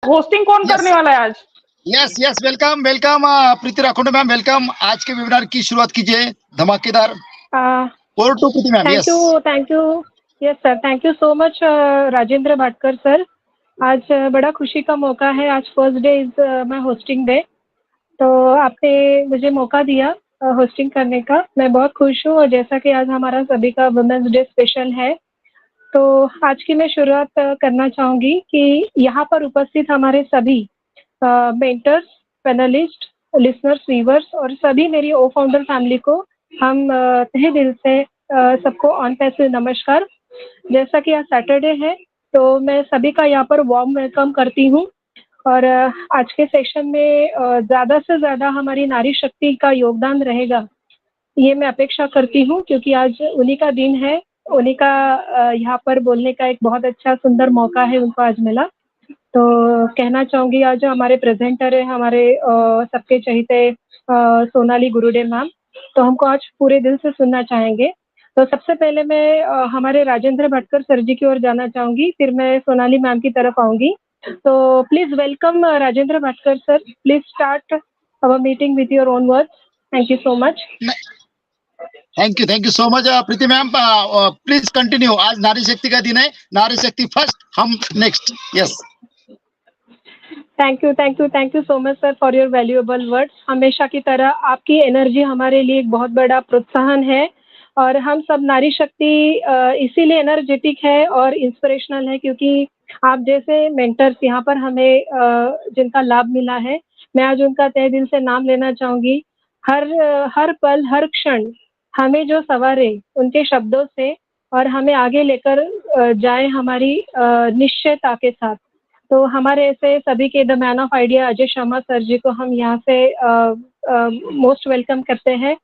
Hosting कौन Yes. करने वाला है आज? Yes welcome welcome Preeti Rakhonde ma'am, welcome. आज के वेबिनार की शुरुआत कीजिए धमाकेदार। Over to Preeti ma'am. Thank you yes sir, thank you so much Rajendra Bhatkar sir. आज बड़ा खुशी का मौका है, आज first day is my hosting day, तो आपने मुझे मौका दिया होस्टिंग करने का, मैं बहुत खुश हूँ। और जैसा कि आज हमारा सभी का वुमेन्स डे स्पेशल है, तो आज की मैं शुरुआत करना चाहूँगी कि यहाँ पर उपस्थित हमारे सभी मेंटर्स, पैनलिस्ट, लिसनर्स, व्यूअर्स और सभी मेरी ओ फाउंडर फैमिली को हम तहे दिल से सबको ऑन पैसे नमस्कार। जैसा कि आज सैटरडे है, तो मैं सभी का यहाँ पर वार्म वेलकम करती हूँ। और आज के सेशन में ज़्यादा से ज़्यादा हमारी नारी शक्ति का योगदान रहेगा, ये मैं अपेक्षा करती हूँ, क्योंकि आज उन्हीं का दिन है, उन्हीं का यहाँ पर बोलने का एक बहुत अच्छा सुंदर मौका है उनको आज मिला। तो कहना चाहूँगी, आज जो हमारे प्रेजेंटर है हमारे सबके चहेते सोनाली गुरुडे मैम, तो हमको आज पूरे दिल से सुनना चाहेंगे। तो सबसे पहले मैं हमारे राजेंद्र भटकर सर जी की ओर जाना चाहूँगी, फिर मैं सोनाली मैम की तरफ आऊँगी। तो please welcome Rajendra Bhatkar sir, please start our meeting with your own words. Thank you so much. Thank you so much Preeti ma'am, please continue. आज नारी शक्ति का दिन है, नारी शक्ति फर्स्ट, हम next. Yes, thank you so much sir for your valuable words. हमेशा की तरह आपकी एनर्जी हमारे लिए एक बहुत बड़ा प्रोत्साहन है, और हम सब नारी शक्ति इसीलिए एनर्जेटिक है और इंस्पिरेशनल है, क्योंकि आप जैसे मेंटर्स यहाँ पर हमें जिनका लाभ मिला है, मैं आज उनका तहे दिल से नाम लेना चाहूँगी। हर पल, हर क्षण हमें जो संवारे उनके शब्दों से, और हमें आगे लेकर जाए हमारी निश्चयता के साथ। तो हमारे ऐसे सभी के the man of idea Ajay Sharma sir ji को हम यहाँ से मोस्ट वेलकम करते हैं।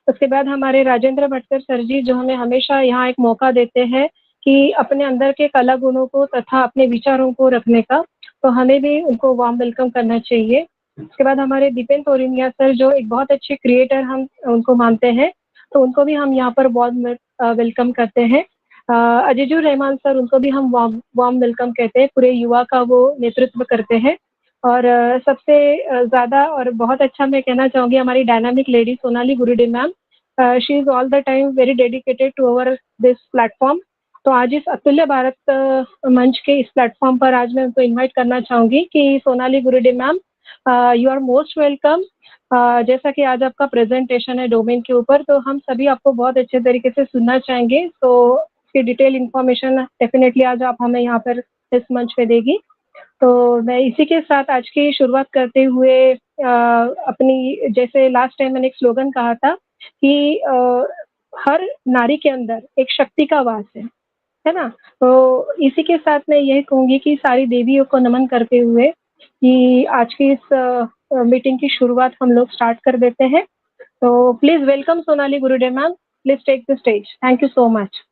उसके बाद हमारे राजेंद्र भटकर सर जी, जो हमें हमेशा यहाँ एक मौका देते हैं कि अपने अंदर के कला गुणों को तथा अपने विचारों को रखने का, तो हमें भी उनको वार्म वेलकम करना चाहिए। उसके बाद हमारे दीपेन तोरिनिया सर, जो एक बहुत अच्छे क्रिएटर हम उनको मानते हैं, तो उनको भी हम यहाँ पर वार्म वेलकम करते हैं। अजीजुर रहमान सर, उनको भी हम वार्म वेलकम कहते हैं, पूरे युवा का वो नेतृत्व करते हैं। और सबसे ज़्यादा और बहुत अच्छा मैं कहना चाहूँगी, हमारी dynamic lady Sonali Gurude ma'am, she is all the time very dedicated to our this platform. तो आज इस अतुल्य भारत मंच के इस प्लेटफॉर्म पर आज मैं उनको इन्वाइट करना चाहूँगी कि Sonali Gurude ma'am, you are most welcome. जैसा कि आज आपका प्रेजेंटेशन है डोमेन के ऊपर, तो हम सभी आपको बहुत अच्छे तरीके से सुनना चाहेंगे। तो इसकी डिटेल इन्फॉर्मेशन डेफिनेटली आज आप हमें यहाँ पर इस मंच पे देगी। तो मैं इसी के साथ आज की शुरुआत करते हुए अपनी, जैसे लास्ट टाइम मैंने एक स्लोगन कहा था कि हर नारी के अंदर एक शक्ति का वास है ना। तो इसी के साथ मैं यही कहूँगी कि सारी देवियों को नमन करते हुए कि आज की इस मीटिंग की शुरुआत हम लोग स्टार्ट कर देते हैं। तो please welcome Sonali Gurude ma'am, please take the stage. Thank you so much.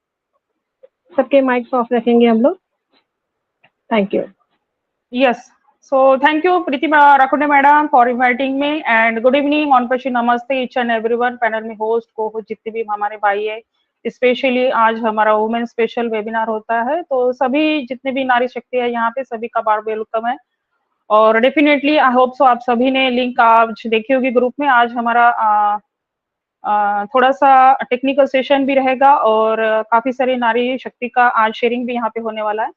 सबके माइक्स ऑफ रखेंगे हम लोग। Thank you. Yes. So thank you, Preeti Rakhunde madam, for inviting me, and good evening, on पशी नमस्ते each and everyone, पैनल में host को जितने भी हमारे भाई है। स्पेशली आज हमारा वुमेन स्पेशल वेबिनार होता है, तो सभी जितने भी नारी शक्ति है यहाँ पे सभी का बार वेलकम है। और डेफिनेटली आई होप सो आप सभी ने लिंक आज देखी होगी ग्रुप में। आज हमारा थोड़ा सा टेक्निकल सेशन भी रहेगा और काफी सारी नारी शक्ति का आज शेयरिंग भी यहाँ पे होने वाला है।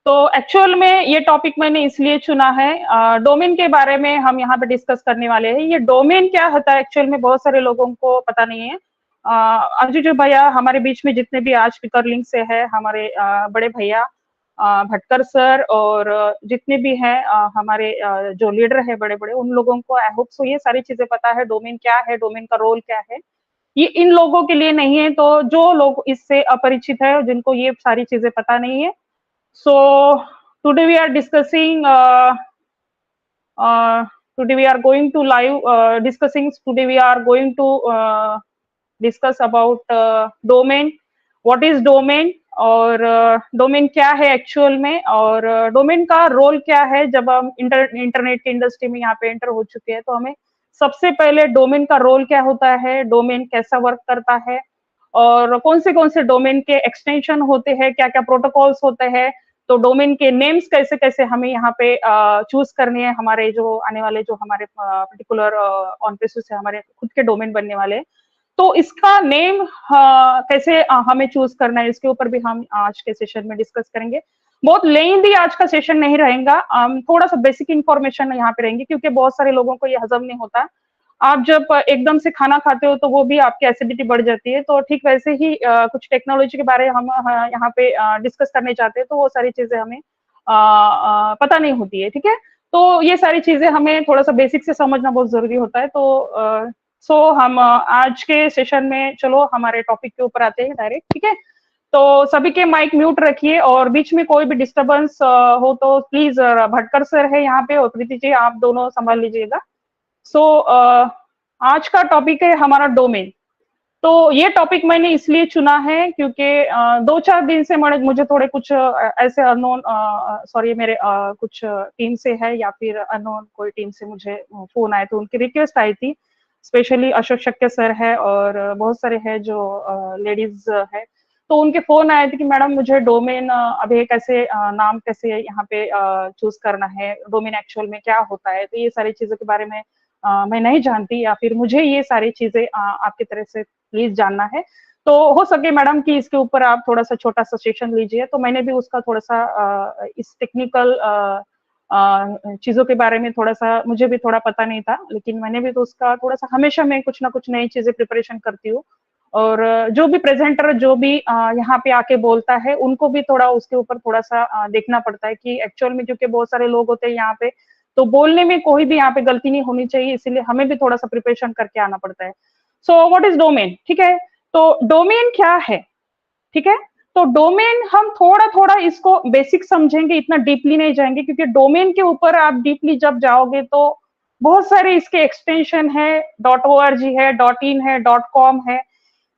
तो एक्चुअल में ये टॉपिक मैंने इसलिए चुना है, डोमेन के बारे में हम यहाँ पे डिस्कस करने वाले हैं। ये डोमेन क्या होता है एक्चुअल में बहुत सारे लोगों को पता नहीं है। अजीज भैया हमारे बीच में जितने भी आज स्पीकर लिंक से है, हमारे बड़े भैया भटकर सर और जितने भी हैं हमारे जो लीडर है बड़े बड़े, उन लोगों को आई होप सो ये सारी चीजें पता है, डोमेन क्या है, डोमेन का रोल क्या है। ये इन लोगों के लिए नहीं है, तो जो लोग इससे अपरिचित है, जिनको ये सारी चीजें पता नहीं है। So today we are discussing, today we are going to live discussing, today we are going to discuss about domain, what is domain और डोमेन क्या है एक्चुअल में, और डोमेन का रोल क्या है। जब हम इंटरनेट की इंडस्ट्री में यहाँ पे एंटर हो चुके हैं, तो हमें सबसे पहले डोमेन का रोल क्या होता है, डोमेन कैसा वर्क करता है, और कौन से डोमेन के एक्सटेंशन होते हैं, क्या क्या प्रोटोकॉल्स होते हैं, तो डोमेन के नेम्स कैसे कैसे हमें यहाँ पे चूज करने हैं, हमारे जो आने वाले जो हमारे पर्टिकुलर ऑन बेसिस से हमारे खुद के डोमेन बनने वाले हैं, तो इसका नेम कैसे हमें चूज करना है, इसके ऊपर भी हम आज के सेशन में डिस्कस करेंगे। बहुत लेंथी आज का सेशन नहीं रहेगा, थोड़ा सा बेसिक इंफॉर्मेशन यहाँ पे रहेंगे, क्योंकि बहुत सारे लोगों को ये हजम नहीं होता। आप जब एकदम से खाना खाते हो तो वो भी आपकी एसिडिटी बढ़ जाती है, तो ठीक वैसे ही कुछ टेक्नोलॉजी के बारे में हम यहाँ पे डिस्कस करने चाहते हैं, तो वो सारी चीजें हमें पता नहीं होती है, ठीक है। तो ये सारी चीजें हमें थोड़ा सा बेसिक से समझना बहुत जरूरी होता है। तो सो हम आज के सेशन में चलो हमारे टॉपिक के ऊपर आते हैं डायरेक्ट, ठीक है। तो सभी के माइक म्यूट रखिए, और बीच में कोई भी डिस्टरबेंस हो तो प्लीज, भटकर सर है यहाँ पे और प्रीति जी आप दोनों संभाल लीजिएगा। सो आज का टॉपिक है हमारा डोमेन। तो ये टॉपिक मैंने इसलिए चुना है क्योंकि 2-4 दिन से मुझे थोड़े कुछ ऐसे अननोन, सॉरी मेरे कुछ टीम से है या फिर अननोन कोई टीम से मुझे फोन आए, तो उनकी रिक्वेस्ट आई थी, स्पेशली अशोक शक्य सर है और बहुत सारे हैं जो लेडीज है, तो उनके फोन आए थे कि मैडम मुझे डोमेन अभी कैसे नाम कैसे यहाँ पे चूज करना है, डोमेन एक्चुअल में क्या होता है, तो ये सारी चीजों के बारे में मैं नहीं जानती, या फिर मुझे ये सारी चीजें आपकी तरफ से प्लीज जानना है। तो हो सके मैडम कि इसके ऊपर आप थोड़ा सा छोटा सा सेशन लीजिए। तो मैंने भी उसका थोड़ा सा इस टेक्निकल चीजों के बारे में थोड़ा सा, मुझे भी थोड़ा पता नहीं था, लेकिन मैंने भी तो उसका थोड़ा सा, हमेशा मैं कुछ ना कुछ नई चीजें प्रिपरेशन करती हूँ, और जो भी प्रेजेंटर जो भी यहाँ पे आके बोलता है उनको भी थोड़ा उसके ऊपर थोड़ा सा देखना पड़ता है कि एक्चुअल में, क्योंकि बहुत सारे लोग होते हैं यहाँ पे, तो बोलने में कोई भी यहाँ पे गलती नहीं होनी चाहिए, इसीलिए हमें भी थोड़ा सा प्रिपरेशन करके आना पड़ता है। सो व्हाट इज डोमेन, ठीक है। तो डोमेन क्या है, ठीक है। तो डोमेन हम थोड़ा थोड़ा इसको बेसिक समझेंगे, इतना डीपली नहीं जाएंगे, क्योंकि डोमेन के ऊपर आप डीपली जब जाओगे तो बहुत सारे इसके एक्सटेंशन है, .org है, .in है, .com है।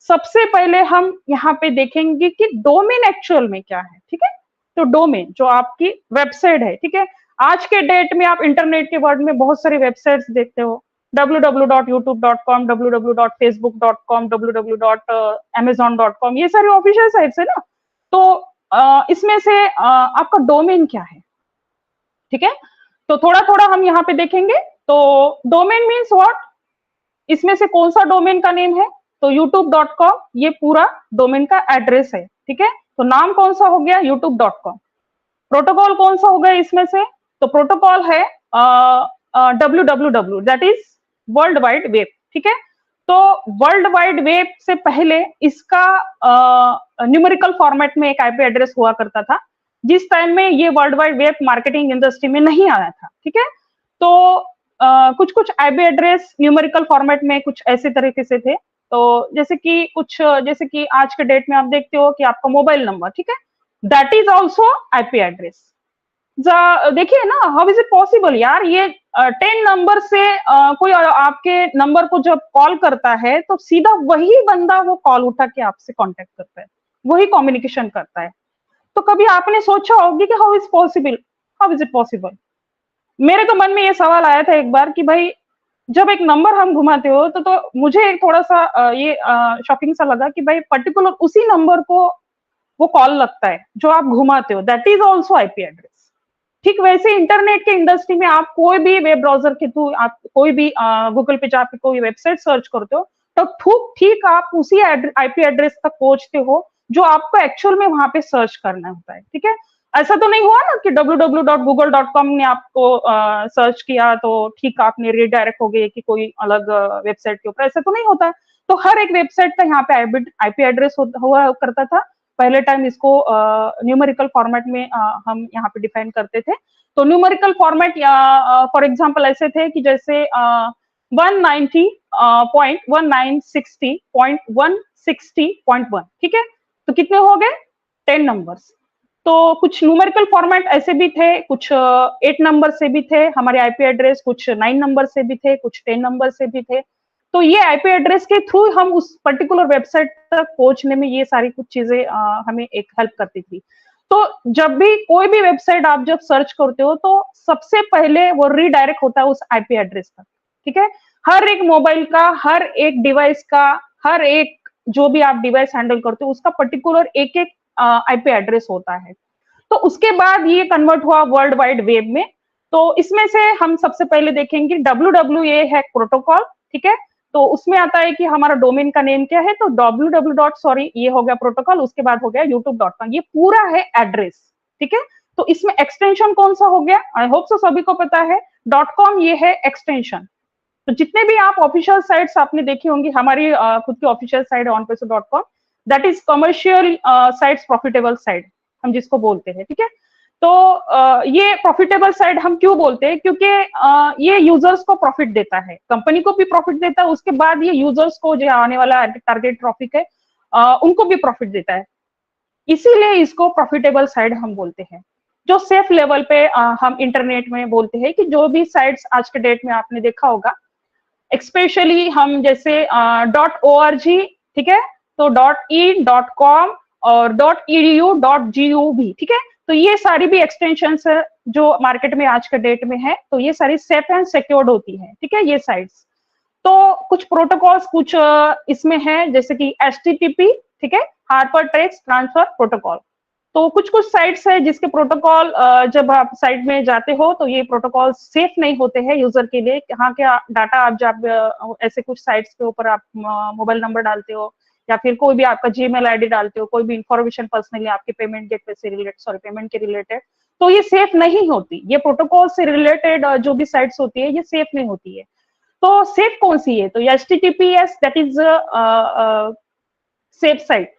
सबसे पहले हम यहाँ पे देखेंगे कि डोमेन एक्चुअल में क्या है, ठीक है। तो डोमेन जो आपकी वेबसाइट है, ठीक है। आज के डेट में आप इंटरनेट के वर्ल्ड में बहुत सारी वेबसाइट्स देखते हो, www.youtube.com, www.facebook.com, www.amazon.com, ये सारी ऑफिशियल साइट्स है ना। तो इसमें से आपका डोमेन क्या है, ठीक है। तो थोड़ा थोड़ा हम यहाँ पे देखेंगे। तो डोमेन मीन्स व्हाट, इसमें से कौन सा डोमेन का नेम है, तो youtube.com ये पूरा डोमेन का एड्रेस है, ठीक है। तो नाम कौन सा हो गया, youtube.com। प्रोटोकॉल कौन सा हो गया इसमें से, तो प्रोटोकॉल है www, that is world wide web, ठीक है। तो वर्ल्ड वाइड वेब से पहले इसका न्यूमेरिकल फॉर्मेट में एक आईपी एड्रेस हुआ करता था, जिस टाइम में ये world wide web marketing industry में नहीं आया था, ठीक है। तो कुछ कुछ आईपी एड्रेस न्यूमेरिकल फॉर्मेट में कुछ ऐसे तरीके से थे। तो जैसे कि आज के डेट में आप देखते हो कि आपका मोबाइल नंबर, ठीक है, that is also IP address. देखिए ना, हाउ इज इट पॉसिबल यार, ये 10 नंबर से कोई आपके नंबर को जब कॉल करता है तो सीधा वही बंदा वो कॉल उठा के आपसे कांटेक्ट करता है, वही कम्युनिकेशन करता है। तो कभी आपने सोचा होगी कि हाउ इज इट पॉसिबल। मेरे तो मन में ये सवाल आया था एक बार कि भाई जब एक नंबर हम घुमाते हो तो मुझे एक थोड़ा सा ये शॉकिंग सा लगा कि भाई पर्टिकुलर उसी नंबर को वो कॉल लगता है जो आप घुमाते हो, that is also IP address. ठीक वैसे इंटरनेट के इंडस्ट्री में आप कोई भी वेब ब्राउजर के थ्रू, आप कोई भी गूगल पे जाके कोई वेबसाइट सर्च करते हो, तो ठीक आप उसी आईपी एड्रेस तक पहुंचते हो जो आपको एक्चुअल में वहां पे सर्च करना होता है, ठीक है। ऐसा तो नहीं हुआ ना कि www.google.com ने आपको सर्च किया तो ठीक आपने रीडायरेक्ट हो गए कि कोई अलग वेबसाइट के ऊपर, ऐसा तो नहीं होता। तो हर एक वेबसाइट का यहाँ पे आईपी एड्रेस हुआ करता था। पहले टाइम इसको न्यूमेरिकल फॉर्मेट में हम यहाँ पे डिफाइन करते थे। तो न्यूमेरिकल फॉर्मेट फॉर एग्जांपल ऐसे थे कि जैसे 190.1960.160.1, ठीक है। तो कितने हो गए, 10 नंबर्स। तो कुछ न्यूमेरिकल फॉर्मेट ऐसे भी थे, कुछ 8 नंबर से भी थे हमारे आईपी एड्रेस, कुछ 9 नंबर से भी थे, कुछ 10 नंबर से भी थे। तो ये आईपी एड्रेस के थ्रू हम उस पर्टिकुलर वेबसाइट तक पहुंचने में ये सारी कुछ चीजें हमें एक हेल्प करती थी। तो जब भी कोई भी वेबसाइट आप जब सर्च करते हो तो सबसे पहले वो रीडायरेक्ट होता है उस आईपी एड्रेस तक, ठीक है। हर एक मोबाइल का, हर एक डिवाइस का, हर एक जो भी आप डिवाइस हैंडल करते हो उसका पर्टिकुलर एक एक आईपी एड्रेस होता है। तो उसके बाद ये कन्वर्ट हुआ वर्ल्ड वाइड वेब में। तो इसमें से हम सबसे पहले देखेंगे WWA है प्रोटोकॉल, ठीक है। तो उसमें आता है कि हमारा डोमेन का नेम क्या है, तो www. ये हो गया प्रोटोकॉल, उसके बाद हो गया youtube.com, ये पूरा है एड्रेस, ठीक है। तो इसमें एक्सटेंशन कौन सा हो गया, आई होप सो सभी को पता है, .com ये है एक्सटेंशन। तो जितने भी आप ऑफिशियल साइट्स आपने देखी होंगी, हमारी खुद की ऑफिशियल साइट है onpeso.com, that is commercial sites, profitable site हम जिसको बोलते हैं, ठीक है। तो ये प्रॉफिटेबल साइट हम क्यों बोलते हैं, क्योंकि ये यूजर्स को प्रॉफिट देता है, कंपनी को भी प्रॉफिट देता है, उसके बाद ये यूजर्स को जो आने वाला टारगेट ट्रैफिक है उनको भी प्रॉफिट देता है, इसीलिए इसको प्रॉफिटेबल साइट हम बोलते हैं। जो सेफ लेवल पे हम इंटरनेट में बोलते हैं कि जो भी साइट्स आज के डेट में आपने देखा होगा, स्पेशली हम जैसे .org, ठीक है, तो .in, .com और .edu, .gov, ठीक है। तो ये सारी भी एक्सटेंशंस है जो मार्केट में आज के डेट में है, तो ये सारी सेफ एंड सिक्योर्ड होती है, ठीक है, ये साइट्स। तो कुछ प्रोटोकॉल्स कुछ इसमें है, जैसे कि HTTP, ठीक है, हाइपर टेक्स्ट ट्रांसफर प्रोटोकॉल। तो कुछ कुछ साइट्स है जिसके प्रोटोकॉल जब आप साइट में जाते हो तो ये प्रोटोकॉल सेफ नहीं होते हैं यूजर के लिए। यहाँ के डाटा आप जब ऐसे कुछ साइट्स के ऊपर आप मोबाइल नंबर डालते हो या फिर कोई भी आपका जीमेल आईडी डालते हो, कोई भी इंफॉर्मेशन पर्सनली आपके पेमेंट गेटवे से पेमेंट के रिलेटेड, तो ये सेफ नहीं होती। ये प्रोटोकॉल से रिलेटेड जो भी साइट्स होती है ये सेफ नहीं होती है। तो सेफ कौन सी है, तो HTTPS, that is safe site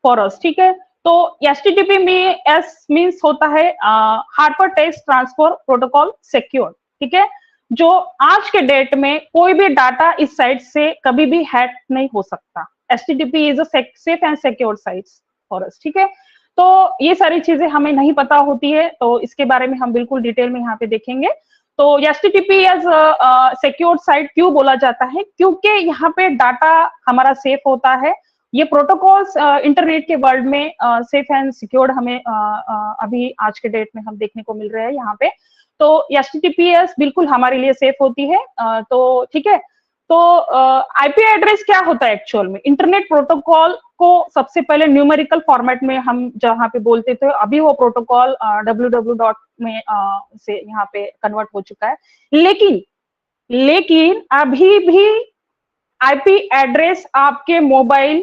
for us, ठीक है। तो HTTP में S मीन्स होता है hyper text transfer protocol secure, ठीक है, जो आज के डेट में कोई भी डाटा इस साइट से कभी भी हैक नहीं हो सकता। HTTP is a safe and secure sites for us, ठीक है। तो ये सारी चीजें हमें नहीं पता होती है, तो इसके बारे में हम बिल्कुल डिटेल में यहाँ पे देखेंगे। तो HTTP एज सिक्योर साइट क्यों बोला जाता है, क्योंकि यहाँ पे डाटा हमारा सेफ होता है। ये प्रोटोकॉल्स इंटरनेट के वर्ल्ड में सेफ एंड सिक्योर्ड हमें अभी आज के डेट में हम देखने को मिल रहे हैं यहाँ पे। तो HTTPS बिल्कुल हमारे लिए सेफ होती है, तो ठीक है। तो IP एड्रेस क्या होता है एक्चुअल में, इंटरनेट प्रोटोकॉल को सबसे पहले न्यूमेरिकल फॉर्मेट में हम जहाँ पे बोलते थे, अभी वो प्रोटोकॉल www. में से यहाँ पे कन्वर्ट हो चुका है। लेकिन अभी भी IP एड्रेस आपके मोबाइल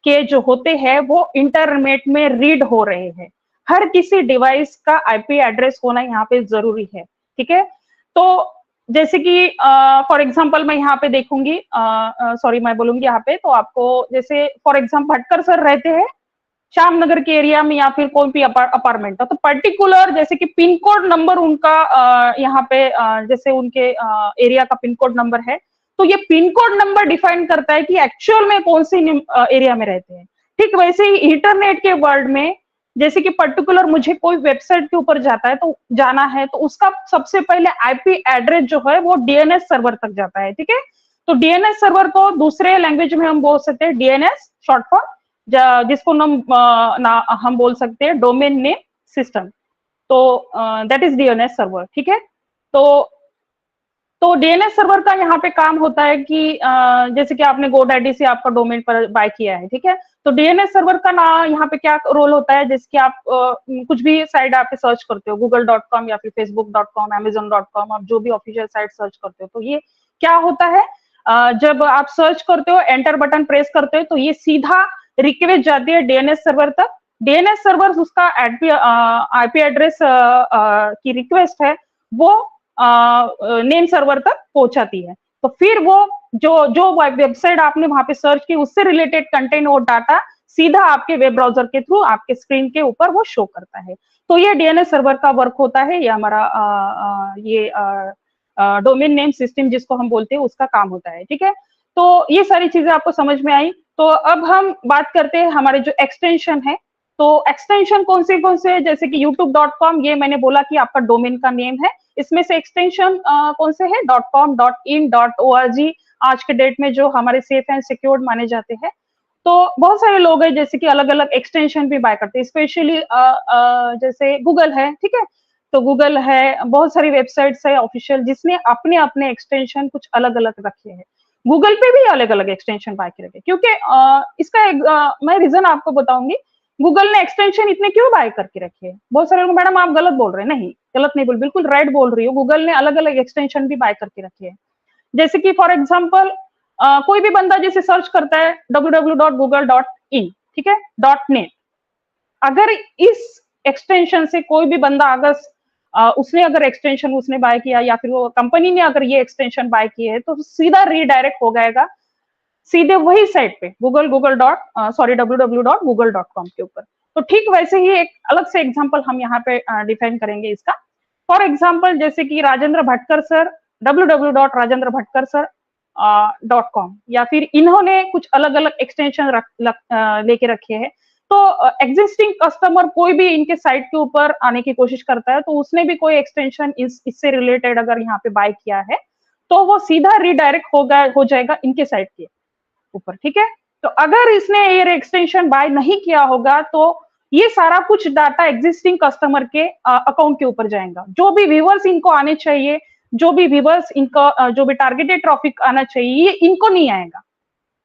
के जो होते हैं वो इंटरनेट में रीड हो रहे हैं। हर किसी डिवाइस का IP एड्रेस होना यहाँ पे जरूरी है, ठीक है। तो जैसे कि फॉर एग्जांपल मैं यहाँ पे देखूंगी, सॉरी मैं बोलूंगी यहाँ पे, तो आपको जैसे फॉर एग्जांपल भटकर सर रहते हैं श्याम नगर के एरिया में या फिर कोई भी अपार्टमेंट, तो पर्टिकुलर जैसे कि पिन कोड नंबर उनका यहाँ पे जैसे उनके एरिया का पिन कोड नंबर है, तो ये पिन कोड नंबर डिफाइन करता है कि एक्चुअल में कौन सी एरिया में रहते हैं। ठीक वैसे ही इंटरनेट के वर्ल्ड में जैसे कि पर्टिकुलर मुझे कोई वेबसाइट के ऊपर जाना है तो उसका सबसे पहले IP एड्रेस जो है वो DNS सर्वर तक जाता है, ठीक है। तो DNS सर्वर को दूसरे लैंग्वेज में हम बोल सकते हैं DNS शॉर्ट फॉर्म, जिसको हम बोल सकते हैं डोमेन नेम सिस्टम, तो दैट इज DNS सर्वर, ठीक है। तो DNS सर्वर का यहाँ पे काम होता है कि जैसे कि आपने GoDaddy से आपका डोमेन पर बाय किया है, ठीक है, तो DNS सर्वर का ना यहाँ पे क्या रोल होता है, जैसे कि आप कुछ भी साइट आप सर्च करते हो google.com या फिर facebook.com, amazon.com, आप जो भी ऑफिशियल साइट सर्च करते हो, तो ये क्या होता है, जब आप सर्च करते हो एंटर बटन प्रेस करते हो तो ये सीधा रिक्वेस्ट जाती है DNS सर्वर तक। DNS सर्वर उसका IP एड्रेस की रिक्वेस्ट है वो नेम सर्वर तक पहुंचाती है, तो फिर वो जो वेबसाइट आपने वहां पे सर्च की उससे रिलेटेड कंटेंट और डाटा सीधा आपके वेब ब्राउजर के थ्रू आपके स्क्रीन के ऊपर वो शो करता है। तो ये DNS सर्वर का वर्क होता है, ये हमारा ये डोमेन नेम सिस्टम जिसको हम बोलते हैं उसका काम होता है, ठीक है। तो ये सारी चीजें आपको समझ में आई। तो अब हम बात करते हैं हमारे जो एक्सटेंशन है, तो एक्सटेंशन कौन से जैसे कि youtube.com, ये मैंने बोला कि आपका डोमेन का नेम है, इसमें से एक्सटेंशन कौन से है .com, .in, .org आज के डेट में जो हमारे सेफ एंड सिक्योर्ड माने जाते हैं। तो बहुत सारे लोग हैं जैसे कि अलग अलग एक्सटेंशन भी बाय करते हैं, स्पेशली जैसे गूगल है, ठीक है, तो गूगल है, बहुत सारी वेबसाइट्स है ऑफिशियल जिसने अपने अपने एक्सटेंशन कुछ अलग अलग रखे हैं। गूगल पे भी अलग अलग एक्सटेंशन बाय के रखे, क्योंकि इसका एक मैं रीजन आपको बताऊंगी गूगल ने एक्सटेंशन इतने क्यों बाय करके रखे हैं? बहुत सारे लोग मैडम आप गलत बोल रहे हैं। नहीं, गलत नहीं बोल, बिल्कुल राइट बोल रही हो। गूगल ने अलग अलग एक्सटेंशन भी बाय करके रखे हैं। जैसे कि फॉर एग्जाम्पल कोई भी बंदा जैसे सर्च करता है www.google.in, ठीक है, .net, अगर इस एक्सटेंशन से कोई भी बंदा अगर उसने अगर एक्सटेंशन उसने बाय किया या फिर वो कंपनी ने अगर ये एक्सटेंशन बाय किए है, तो सीधा रीडायरेक्ट हो जाएगा सीधे वही साइट पे www.google.com के ऊपर। तो ठीक वैसे ही एक अलग से एग्जांपल हम यहाँ पे डिफाइन करेंगे इसका। फॉर एग्जांपल जैसे कि राजेंद्र भटकर सर www.rajendrabhatkar.com, या फिर इन्होंने कुछ अलग अलग एक्सटेंशन लेके रखे हैं, तो एग्जिस्टिंग कस्टमर कोई भी इनके साइट के ऊपर आने की कोशिश करता है, तो उसने भी कोई एक्सटेंशन इससे रिलेटेड अगर यहाँ पे बाय किया है, तो वो सीधा रीडायरेक्ट हो जाएगा इनके साइट के ऊपर, ठीक है। तो अगर इसने ये एक्सटेंशन बाय नहीं किया होगा, तो ये सारा कुछ डाटा एग्जिस्टिंग कस्टमर के अकाउंट के ऊपर जाएगा। जो भी व्यूअर्स इनको आने चाहिए, जो भी व्यूअर्स इनका जो भी टारगेटेड ट्रैफिक आना चाहिए, ये इनको नहीं आएगा,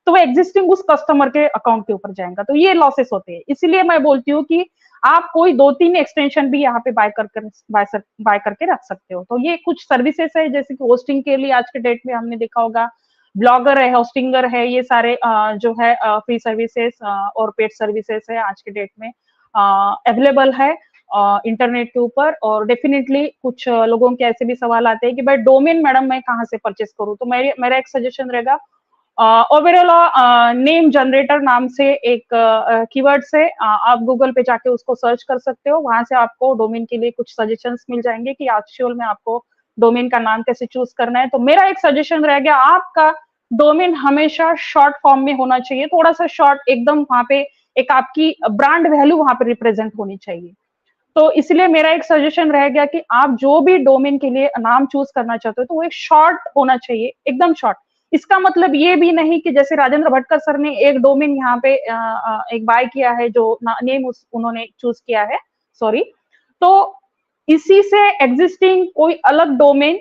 तो वो एग्जिस्टिंग उस कस्टमर के अकाउंट के ऊपर जाएगा। तो ये लॉसेस होते हैं। इसीलिए मैं बोलती हूँ कि आप कोई 2-3 एक्सटेंशन भी यहाँ पे बाय करके रख सकते हो। तो ये कुछ सर्विसेज है, जैसे कि होस्टिंग के लिए आज के डेट में हमने देखा होगा, ब्लॉगर है, होस्टिंगर है, ये सारे जो है फ्री सर्विसेज और पेड सर्विसेज है आज के डेट में अवेलेबल है इंटरनेट के ऊपर। और डेफिनेटली कुछ लोगों के ऐसे भी सवाल आते हैं कि भाई डोमेन मैडम मैं कहाँ से परचेस करूँ, तो मेरा एक सजेशन रहेगा, ओवरऑल नेम जनरेटर नाम से एक कीवर्ड से आप गूगल पे जाके उसको सर्च कर सकते हो। वहां से आपको डोमेन के लिए कुछ सजेशंस मिल जाएंगे कि एक्चुअल में आपको डोमेन का नाम कैसे चूज करना है। तो मेरा एक सजेशन रह गया, आपका डोमेन हमेशा शॉर्ट फॉर्म में होना चाहिए, थोड़ा सा शॉर्ट, एकदम वहां पे एक आपकी ब्रांड वैल्यू वहां पे रिप्रेजेंट होनी चाहिए। तो इसलिए मेरा एक सजेशन रह गया कि आप जो भी डोमेन के लिए नाम चूज करना चाहते हो, तो वो एक शॉर्ट होना चाहिए, एकदम शॉर्ट। इसका मतलब ये भी नहीं कि जैसे राजेंद्र भटकर सर ने एक डोमेन यहाँ पे एक बाय किया है, जो नेम उन्होंने चूज किया है, सॉरी, तो इसी से एग्जिस्टिंग कोई अलग डोमेन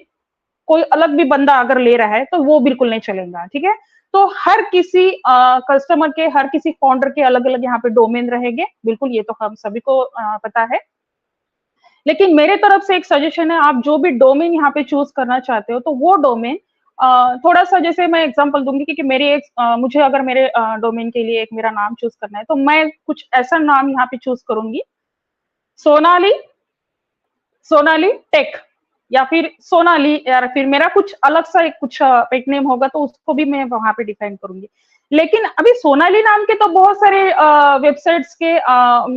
कोई अलग भी बंदा अगर ले रहा है, तो वो बिल्कुल नहीं चलेगा, ठीक है। तो हर किसी कस्टमर के, हर किसी फाउंडर के अलग अलग यहाँ पे डोमेन रहेंगे, बिल्कुल, ये तो हम सभी को पता है। लेकिन मेरे तरफ से एक सजेशन है, आप जो भी डोमेन यहाँ पे चूज करना चाहते हो, तो वो डोमेन थोड़ा सा, जैसे मैं एग्जांपल दूंगी कि मेरे मुझे अगर मेरे डोमेन के लिए एक मेरा नाम चूज करना है, तो मैं कुछ ऐसा नाम यहाँ पे चूज करूंगी, सोनाली टेक, या फिर सोनाली, या फिर मेरा कुछ अलग सा कुछ पेट नेम होगा, तो उसको भी मैं वहां पे डिफाइन करूंगी। लेकिन अभी सोनाली नाम के तो बहुत सारे वेबसाइट्स के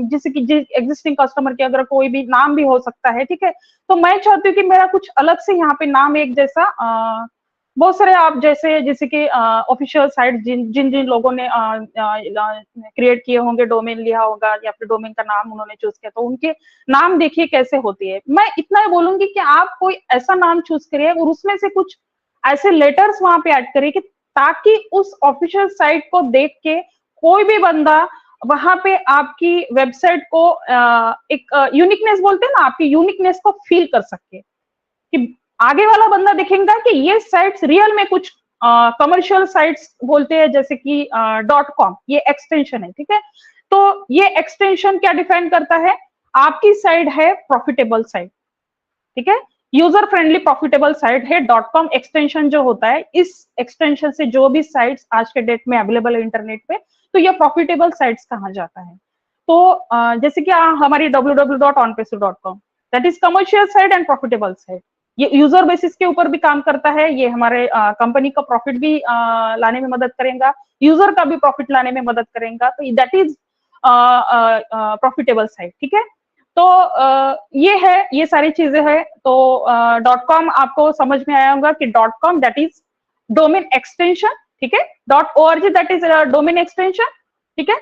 जैसे कि एग्जिस्टिंग कस्टमर के अगर कोई भी नाम भी हो सकता है, ठीक है। तो मैं चाहती हूँ कि मेरा कुछ अलग से यहाँ पे नाम एक जैसा बहुत सारे आप जैसे कि ऑफिशियल साइट जिन लोगों ने क्रिएट किए होंगे, डोमेन लिया होगा या फिर डोमेन का नाम उन्होंने चूज किया, तो उनके नाम देखिए कैसे होती है। मैं इतना ही बोलूंगी कि आप कोई ऐसा नाम चूज करिए और उसमें से कुछ ऐसे लेटर्स वहां पे ऐड करिए कि ताकि उस ऑफिशियल साइट को देख के कोई भी बंदा वहां पे आपकी वेबसाइट को एक यूनिकनेस बोलते हैं ना, आपकी यूनिकनेस को फील कर सके, कि आगे वाला बंदा देखेगा कि ये साइट्स रियल में कुछ कमर्शियल साइट्स बोलते हैं, जैसे कि .com, ये एक्सटेंशन है, ठीक है। तो ये एक्सटेंशन क्या डिफाइन करता है, आपकी साइट है प्रॉफिटेबल साइट, ठीक है, यूजर फ्रेंडली प्रॉफिटेबल साइट है। .com एक्सटेंशन जो होता है, इस एक्सटेंशन से जो भी साइट्स आज के डेट में अवेलेबल है इंटरनेट पे, तो ये प्रॉफिटेबल साइट्स कहा जाता है। तो जैसे कि हमारी www.onpesu.com, that is commercial site and profitable site. ये यूजर बेसिस के ऊपर भी काम करता है, ये हमारे कंपनी का प्रॉफिट भी लाने में मदद करेगा, यूजर का भी प्रॉफिट लाने में मदद करेगा, तो दैट इज प्रॉफिटेबल साइट, ठीक है। तो ये है, ये सारी चीजें हैं। तो .com आपको समझ में आया होगा कि .com that is domain extension, ठीक है। .org that is domain extension, ठीक है।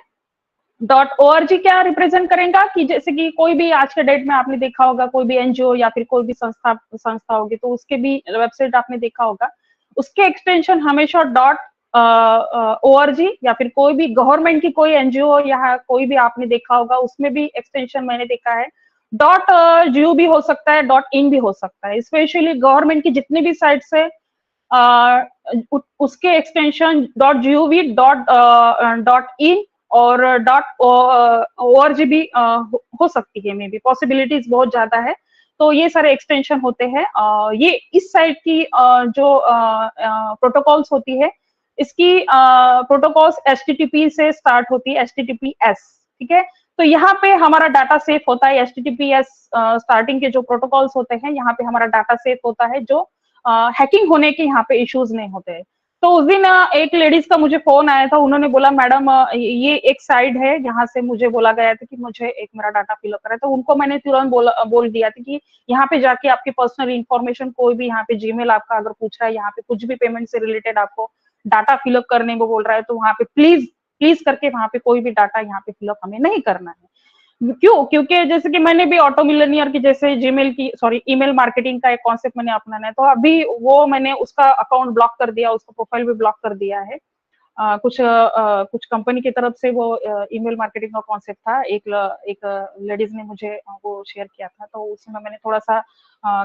.org क्या रिप्रेजेंट करेगा कि जैसे कि कोई भी आज के डेट में आपने देखा होगा, कोई भी एनजीओ या फिर कोई भी संस्था होगी, तो उसके भी वेबसाइट आपने देखा होगा, उसके एक्सटेंशन हमेशा .org, या फिर कोई भी गवर्नमेंट की कोई एनजीओ या कोई भी आपने देखा होगा, उसमें भी एक्सटेंशन मैंने देखा है .gov भी हो सकता है, .in भी हो सकता है। स्पेशली गवर्नमेंट की जितनी भी साइट्स है उसके एक्सटेंशन .gov, .in और .org भी हो सकती है, मे बी पॉसिबिलिटीज बहुत ज्यादा है। तो ये सारे एक्सटेंशन होते हैं। ये इस साइट की जो प्रोटोकॉल्स होती है, इसकी प्रोटोकॉल्स HTTP से स्टार्ट होती है, HTTPS, ठीक है। तो यहाँ पे हमारा डाटा सेफ होता है। HTTPS स्टार्टिंग के जो प्रोटोकॉल्स होते हैं, यहाँ पे हमारा डाटा सेफ होता है, जो हैकिंग होने के यहाँ पे इश्यूज नहीं होते हैं। तो उस दिन एक लेडीज का मुझे फोन आया था, उन्होंने बोला मैडम ये एक साइड है, यहाँ से मुझे बोला गया था कि मुझे एक मेरा डाटा फिलअप करा है। तो उनको मैंने तुरंत बोल दिया था कि यहाँ पे जाके आपकी पर्सनल इंफॉर्मेशन, कोई भी यहाँ पे जीमेल आपका अगर पूछ रहा है, यहाँ पे कुछ भी पेमेंट से रिलेटेड आपको डाटा फिलअप करने को बोल रहा है, तो वहाँ पे प्लीज करके वहाँ पे कोई भी डाटा यहाँ पे फिलअप हमें नहीं करना है। क्यों? क्योंकि जैसे कि मैंने भी ऑटो मिलियनियर की जैसे ईमेल मार्केटिंग का एक कॉन्सेप्ट मैंने अपनाना है, तो अभी वो मैंने उसका अकाउंट ब्लॉक कर दिया, उसका प्रोफाइल भी ब्लॉक कर दिया है। कुछ कंपनी की तरफ से वो ईमेल मार्केटिंग का कॉन्सेप्ट था, एक लेडीज ने मुझे वो शेयर किया था, तो उसमें मैंने थोड़ा सा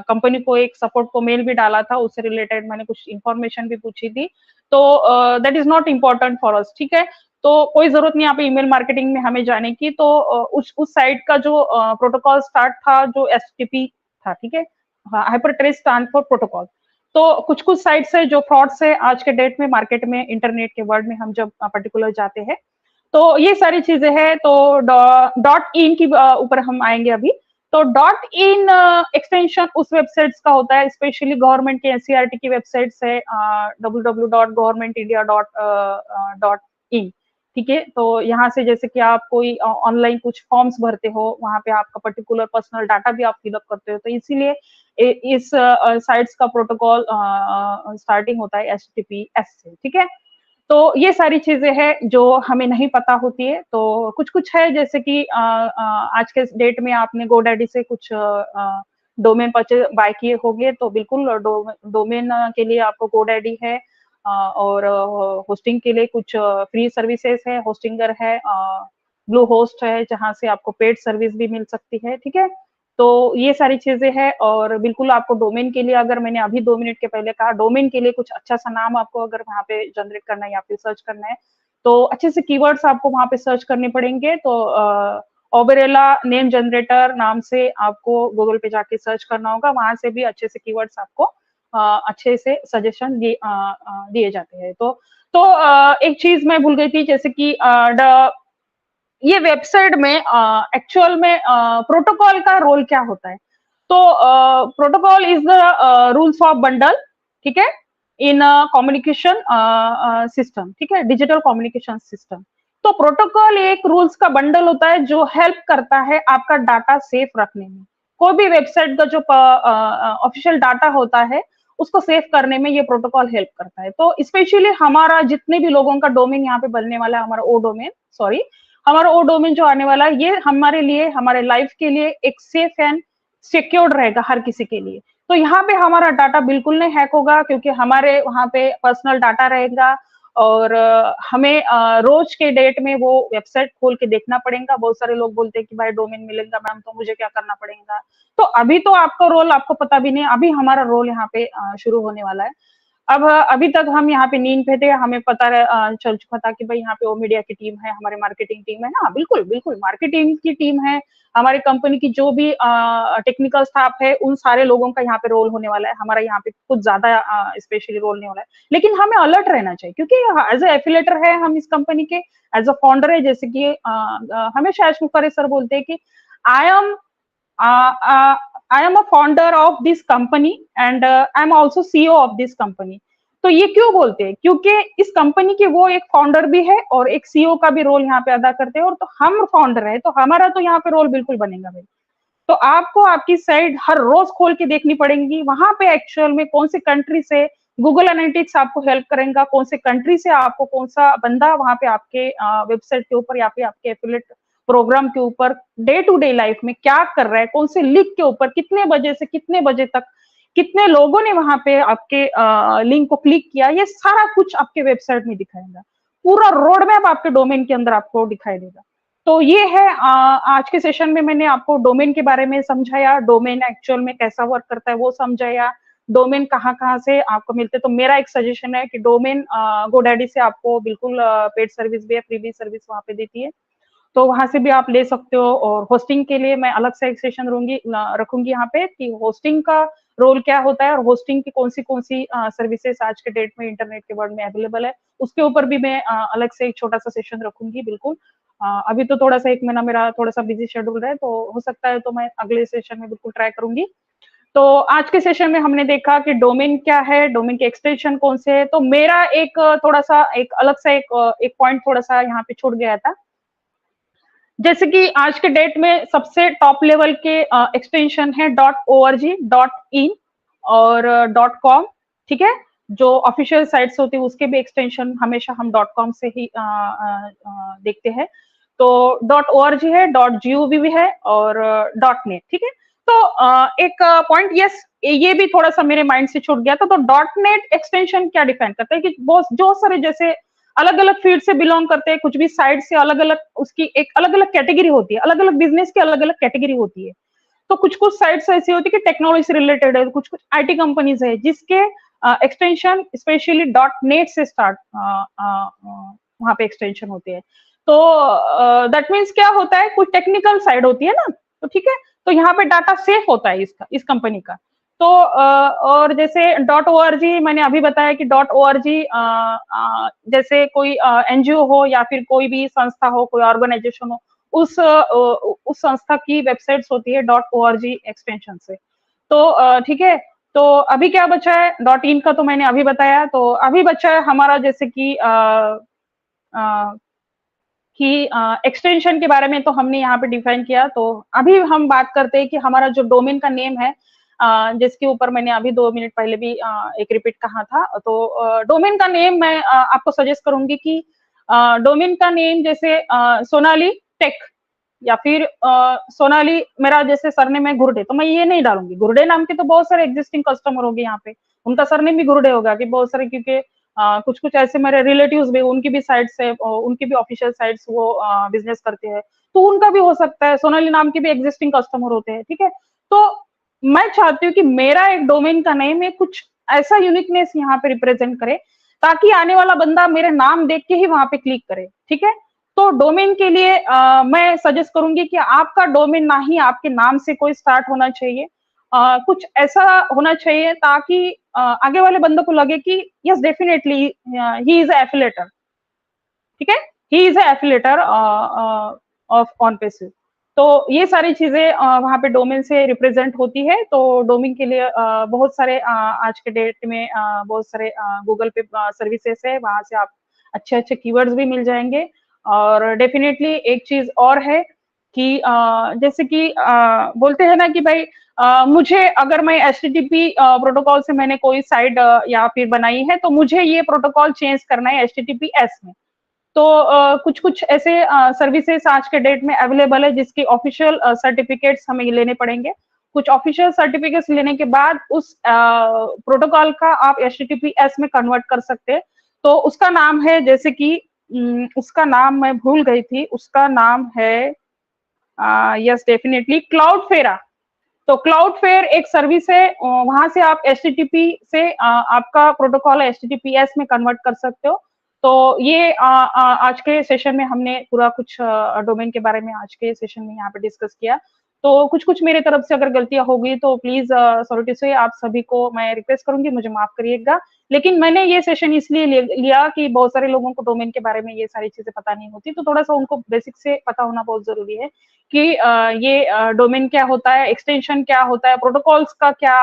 कंपनी को एक सपोर्ट को मेल भी डाला था, उससे रिलेटेड मैंने कुछ इन्फॉर्मेशन भी पूछी थी। तो that is not important for us, ठीक है। तो कोई जरूरत नहीं यहाँ पे ईमेल मार्केटिंग में हमें जाने की। तो उस साइट का जो प्रोटोकॉल स्टार्ट था, जो HTTP था, ठीक है, हाइपरटेक्स्ट स्टैंड फॉर प्रोटोकॉल। तो कुछ साइट्स है जो फ्रॉड से आज के डेट में मार्केट में, इंटरनेट के वर्ल्ड में हम जब पर्टिकुलर जाते हैं, तो ये सारी चीजें हैं। तो .in की ऊपर हम आएंगे अभी। तो .in एक्सटेंशन उस वेबसाइट्स का होता है, स्पेशली गवर्नमेंट के NCERT की वेबसाइट्स है, www.governmentindia.in, ठीक है। तो यहाँ से जैसे कि आप कोई ऑनलाइन कुछ फॉर्म्स भरते हो, वहाँ पे आपका पर्टिकुलर पर्सनल डाटा भी आप फिलअप करते हो, तो इसीलिए इस साइट्स का प्रोटोकॉल स्टार्टिंग होता है HTTPS से, ठीक है। तो ये सारी चीजें हैं जो हमें नहीं पता होती है। तो कुछ है जैसे कि आज के डेट में आपने GoDaddy से कुछ डोमेन परचेज बाय किए होंगे, तो बिल्कुल डोमेन के लिए आपको GoDaddy है, और होस्टिंग के लिए कुछ फ्री सर्विसेज है, होस्टिंगर है, ब्लू होस्ट है, जहां से आपको पेड सर्विस भी मिल सकती है, ठीक है। तो ये सारी चीजें हैं। और बिल्कुल आपको डोमेन के लिए, अगर मैंने अभी 2 मिनट के पहले कहा, डोमेन के लिए कुछ अच्छा सा नाम आपको अगर वहाँ पे जनरेट करना है या फिर सर्च करना है, तो अच्छे से कीवर्ड्स आपको वहाँ पे सर्च करने पड़ेंगे। तो ओबेरेला नेम जनरेटर नाम से आपको गूगल पे जाके सर्च करना होगा, वहां से भी अच्छे से कीवर्ड्स आपको अच्छे से सजेशन दिए जाते हैं। तो एक चीज मैं भूल गई थी, जैसे कि ये वेबसाइट में एक्चुअल में प्रोटोकॉल का रोल क्या होता है। तो protocol is the rules of bundle, ठीक है, इन कम्युनिकेशन सिस्टम, ठीक है, डिजिटल कम्युनिकेशन सिस्टम। तो प्रोटोकॉल एक रूल्स का बंडल होता है जो हेल्प करता है आपका डाटा सेफ रखने में। कोई भी वेबसाइट का जो ऑफिशियल डाटा होता है, उसको सेव करने में ये प्रोटोकॉल हेल्प करता है। तो स्पेशली हमारा जितने भी लोगों का डोमेन यहाँ पे बनने वाला है, हमारा ओ डोमेन जो आने वाला है, ये हमारे लिए, हमारे लाइफ के लिए एक सेफ एंड सिक्योर्ड रहेगा हर किसी के लिए। तो यहाँ पे हमारा डाटा बिल्कुल नहीं हैक होगा, क्योंकि हमारे वहाँ पे पर्सनल डाटा रहेगा। और हमें रोज के डेट में वो वेबसाइट खोल के देखना पड़ेगा। बहुत सारे लोग बोलते हैं कि भाई डोमेन मिलेगा मैम, तो मुझे क्या करना पड़ेगा। तो अभी तो आपका रोल आपको पता भी नहीं, अभी हमारा रोल यहाँ पे शुरू होने वाला है। अब अभी तक हम यहाँ पे नींद पे थे, हमें पता चल चुका था कि भाई यहाँ पे वो मीडिया की टीम है, हमारे मार्केटिंग टीम है। हाँ बिल्कुल बिल्कुल, मार्केटिंग की टीम है, हमारी कंपनी की जो भी टेक्निकल स्टाफ है, उन सारे लोगों का यहाँ पे रोल होने वाला है। हमारा यहाँ पे कुछ ज्यादा स्पेशली रोल नहीं वाला है, लेकिन हमें अलर्ट रहना चाहिए, क्योंकि एज ए एफिलेटर है हम इस कंपनी के, एज अ फाउंडर है। जैसे कि हमेशा यश मुखर्जी सर बोलते हैं कि I am a founder of this company and I am also CEO of this company। तो ये क्यों बोलते हैं? क्योंकि इस कंपनी के वो एक फाउंडर भी है और एक CEO का भी रोल यहाँ पे अदा करते हैं, और तो हम फाउंडर है, तो हमारा तो यहाँ पे रोल बिल्कुल बनेगा भाई। तो आपको आपकी साइट हर रोज खोल के देखनी पड़ेगी, वहां पे एक्चुअल में कौन से कंट्री से गूगल एनालिटिक्स आपको हेल्प करेगा, कौन से कंट्री से आपको कौन सा बंदा वहां पे आपके वेबसाइट के ऊपर या फिर आपके एफिलिएट प्रोग्राम के ऊपर डे टू डे लाइफ में क्या कर रहा है, कौन से लिंक के ऊपर कितने बजे से कितने बजे तक कितने लोगों ने वहां पे आपके लिंक को क्लिक किया, ये सारा कुछ आपके वेबसाइट में दिखाएगा। पूरा रोड मैप आपके डोमेन के अंदर आपको दिखाई देगा। तो ये है आज के सेशन में मैंने आपको डोमेन के बारे में समझाया, डोमेन एक्चुअल में कैसा वर्क करता है वो समझाया, डोमेन कहाँ से आपको मिलते हैं। तो मेरा एक सजेशन है कि डोमेन GoDaddy से आपको बिल्कुल पेड सर्विस भी है, फ्रीबी सर्विस वहाँ पे देती है, तो वहां से भी आप ले सकते हो। और होस्टिंग के लिए मैं अलग से एक सेशन रखूंगी यहाँ पे कि होस्टिंग का रोल क्या होता है और होस्टिंग की कौन सी सर्विसेज आज के डेट में इंटरनेट के वर्ल्ड में अवेलेबल है, उसके ऊपर भी मैं अलग से एक छोटा सा सेशन रखूंगी बिल्कुल। अभी तो थोड़ा सा 1 महीना मेरा थोड़ा सा बिजी शेड्यूल है, तो हो सकता है तो मैं अगले सेशन में बिल्कुल ट्राई करूंगी। तो आज के सेशन में हमने देखा कि डोमेन क्या है, डोमेन के एक्सटेंशन कौन से है। तो मेरा एक थोड़ा सा एक अलग सा एक पॉइंट थोड़ा सा यहाँ पे छूट गया था, जैसे कि आज के डेट में सबसे टॉप लेवल के एक्सटेंशन है .org, .in और .com, ठीक है। जो ऑफिशियल साइट्स होती है उसके भी एक्सटेंशन हमेशा हम .com से ही देखते हैं। तो .org है, .gov भी है और .net, ठीक है। तो एक पॉइंट यस ये भी थोड़ा सा मेरे माइंड से छूट गया था। तो .net एक्सटेंशन क्या डिफाइन करता है कि बहुत जो सारे जैसे अलग अलग फील्ड से बिलोंग करते हैं, कुछ भी साइड से अलग अलग उसकी एक अलग अलग कैटेगरी होती है, अलग अलग बिजनेस की अलग अलग कैटेगरी होती है। तो कुछ कुछ साइट्स ऐसी होती है कि टेक्नोलॉजी से रिलेटेड है, कुछ कुछ आईटी कंपनीज है जिसके एक्सटेंशन स्पेशली .net से स्टार्ट वहां पे एक्सटेंशन होते हैं। तो दैट मीन्स क्या होता है, कुछ टेक्निकल साइड होती है ना, तो ठीक है। तो यहाँ पे डाटा सेफ होता है इसका, इस कंपनी का। तो और जैसे .org मैंने अभी बताया कि .org जैसे कोई एनजीओ हो या फिर कोई भी संस्था हो, कोई ऑर्गेनाइजेशन हो, उस संस्था की वेबसाइट्स होती है .org एक्सटेंशन से। तो ठीक है। तो अभी क्या बचा है, .in का तो मैंने अभी बताया। तो अभी बचा है हमारा जैसे कि एक्सटेंशन के बारे में तो हमने यहाँ पे डिफाइन किया। तो अभी हम बात करते हैं कि हमारा जो डोमेन का नेम है, जिसके ऊपर मैंने अभी 2 मिनट पहले भी एक रिपीट कहा था। तो डोमेन का नेम मैं आपको सजेस्ट करूंगी कि डोमेन का नेम जैसे सोनाली टेक या फिर सोनाली, मेरा जैसे सरनेम है गुरडे, तो मैं ये नहीं डालूंगी। गुरडे नाम के तो बहुत सारे एग्जिस्टिंग कस्टमर होंगे यहाँ पे, उनका सरनेम भी गुरडे होगा कि बहुत सारे, क्योंकि कुछ कुछ ऐसे मेरे रिलेटिव्स भी, उनकी भी साइट्स है, उनकी भी ऑफिशियल साइट्स वो बिजनेस करते हैं, तो उनका भी हो सकता है सोनाली नाम के भी एग्जिस्टिंग कस्टमर होते हैं, ठीक है। तो मैं चाहती हूँ कि मेरा एक डोमेन का नेम है कुछ ऐसा यूनिकनेस यहाँ पे रिप्रेजेंट करे, ताकि आने वाला बंदा मेरे नाम देख के ही वहां पे क्लिक करे, ठीक है। तो डोमेन के लिए मैं सजेस्ट करूंगी कि आपका डोमेन ना ही आपके नाम से कोई स्टार्ट होना चाहिए, कुछ ऐसा होना चाहिए ताकि आगे वाले बंदे को लगे कि yes definitely he is affiliator, ठीक है, he is affiliator of on passive. तो ये सारी चीजें वहां पे डोमेन से रिप्रेजेंट होती है। तो डोमेन के लिए बहुत सारे आज के डेट में बहुत सारे गूगल पे सर्विसेज है, वहां से आप अच्छे अच्छे कीवर्ड्स भी मिल जाएंगे। और डेफिनेटली एक चीज और है कि जैसे कि बोलते हैं ना कि भाई मुझे अगर मैं HTTP प्रोटोकॉल से मैंने कोई साइट या फिर बनाई है, तो मुझे ये प्रोटोकॉल चेंज करना है HTTPS में। तो कुछ कुछ ऐसे सर्विसेज आज के डेट में अवेलेबल है जिसकी ऑफिशियल सर्टिफिकेट्स हमें लेने पड़ेंगे। कुछ ऑफिशियल सर्टिफिकेट्स लेने के बाद उस प्रोटोकॉल का आप HTTPS में कन्वर्ट कर सकते हैं। तो उसका नाम है, जैसे कि उसका नाम मैं भूल गई थी, उसका नाम है यस डेफिनेटली क्लाउडफेरा। तो क्लाउडफेयर एक सर्विस है, वहां से आप HTTP से आपका प्रोटोकॉल HTTPS में कन्वर्ट कर सकते हो। तो ये आज के सेशन में हमने पूरा कुछ डोमेन के बारे में आज के सेशन में यहाँ पे डिस्कस किया। तो कुछ कुछ मेरे तरफ से अगर गलतियां होगी तो प्लीज सॉरी टू से आप सभी को मैं रिक्वेस्ट करूंगी, मुझे माफ करिएगा। लेकिन मैंने ये सेशन इसलिए लिया कि बहुत सारे लोगों को डोमेन के बारे में ये सारी चीजें पता नहीं होती, तो थोड़ा सा उनको बेसिक से पता होना बहुत जरूरी है कि ये डोमेन क्या होता है, एक्सटेंशन क्या होता है, प्रोटोकॉल्स का क्या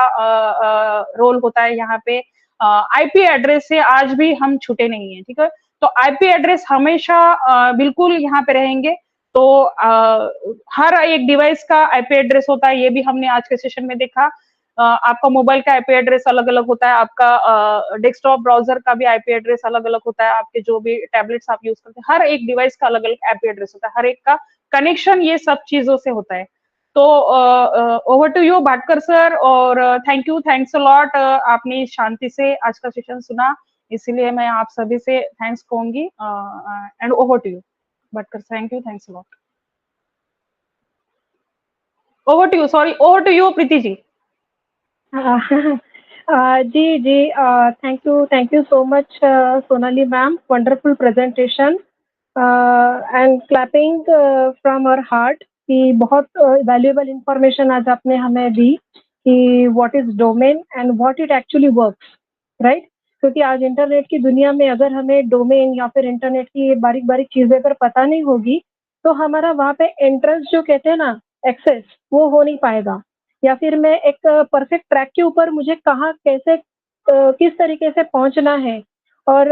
रोल होता है यहाँ पे। आईपी एड्रेस से आज भी हम छूटे नहीं है, ठीक है। तो आईपी एड्रेस हमेशा बिल्कुल यहाँ पे रहेंगे। तो हर एक डिवाइस का आईपी एड्रेस होता है, ये भी हमने आज के सेशन में देखा। आपका मोबाइल का आईपी एड्रेस अलग अलग होता है, आपका डेस्कटॉप ब्राउजर का भी आईपी एड्रेस अलग अलग होता है, आपके जो भी टैबलेट्स आप यूज करते हैं हर एक डिवाइस का अलग अलग आईपी एड्रेस होता है, हर एक का कनेक्शन ये सब चीजों से होता है। तो over to you Bhatkar sir, और thank you, thanks a lot. आपने शांति से आज का सेशन सुना, इसीलिए मैं आप सभी से थैंक्स कहूंगी। And over to you Bhatkar, thank you, thanks a lot. Over to you, sorry, over to you Preeti ji. जी, thank you so much Sonali ma'am, wonderful presentation and clapping from our heart कि बहुत वैल्यूएबल इंफॉर्मेशन आज आपने हमें दी कि what is domain and what it actually works, right? क्योंकि आज इंटरनेट की दुनिया में अगर हमें डोमेन या फिर इंटरनेट की बारीक बारीक चीजें अगर पता नहीं होगी तो हमारा वहाँ पे एंट्रेंस जो कहते हैं ना, एक्सेस, वो हो नहीं पाएगा। या फिर मैं एक परफेक्ट ट्रैक के ऊपर मुझे कहाँ कैसे किस तरीके से पहुंचना है और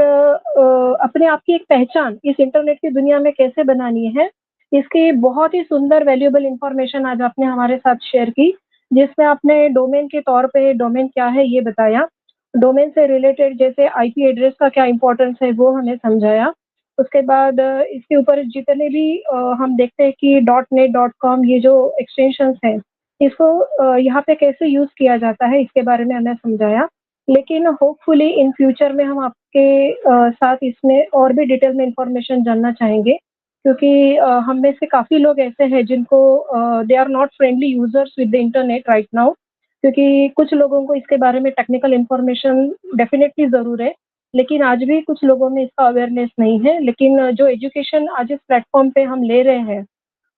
अपने आप की एक पहचान इस इंटरनेट की दुनिया में कैसे बनानी है, इसकी बहुत ही सुंदर वैल्यूएबल इंफॉर्मेशन आज आपने हमारे साथ शेयर की, जिसमें आपने डोमेन के तौर पे डोमेन क्या है ये बताया, डोमेन से रिलेटेड जैसे आईपी एड्रेस का क्या इंपॉर्टेंस है वो हमें समझाया। उसके बाद इसके ऊपर जितने भी हम देखते हैं कि .net.com ये जो एक्सटेंशंस हैं, इसको यहाँ पे कैसे यूज़ किया जाता है इसके बारे में हमें समझाया। लेकिन होपफुली इन फ्यूचर में हम आपके साथ इसमें और भी डिटेल में इंफॉर्मेशन जानना चाहेंगे, क्योंकि हम में से काफ़ी लोग ऐसे हैं जिनको they are not friendly users with the internet right now, क्योंकि कुछ लोगों को इसके बारे में टेक्निकल इन्फॉर्मेशन डेफिनेटली ज़रूर है, लेकिन आज भी कुछ लोगों में इसका अवेयरनेस नहीं है। लेकिन जो एजुकेशन आज इस प्लेटफॉर्म पे हम ले रहे हैं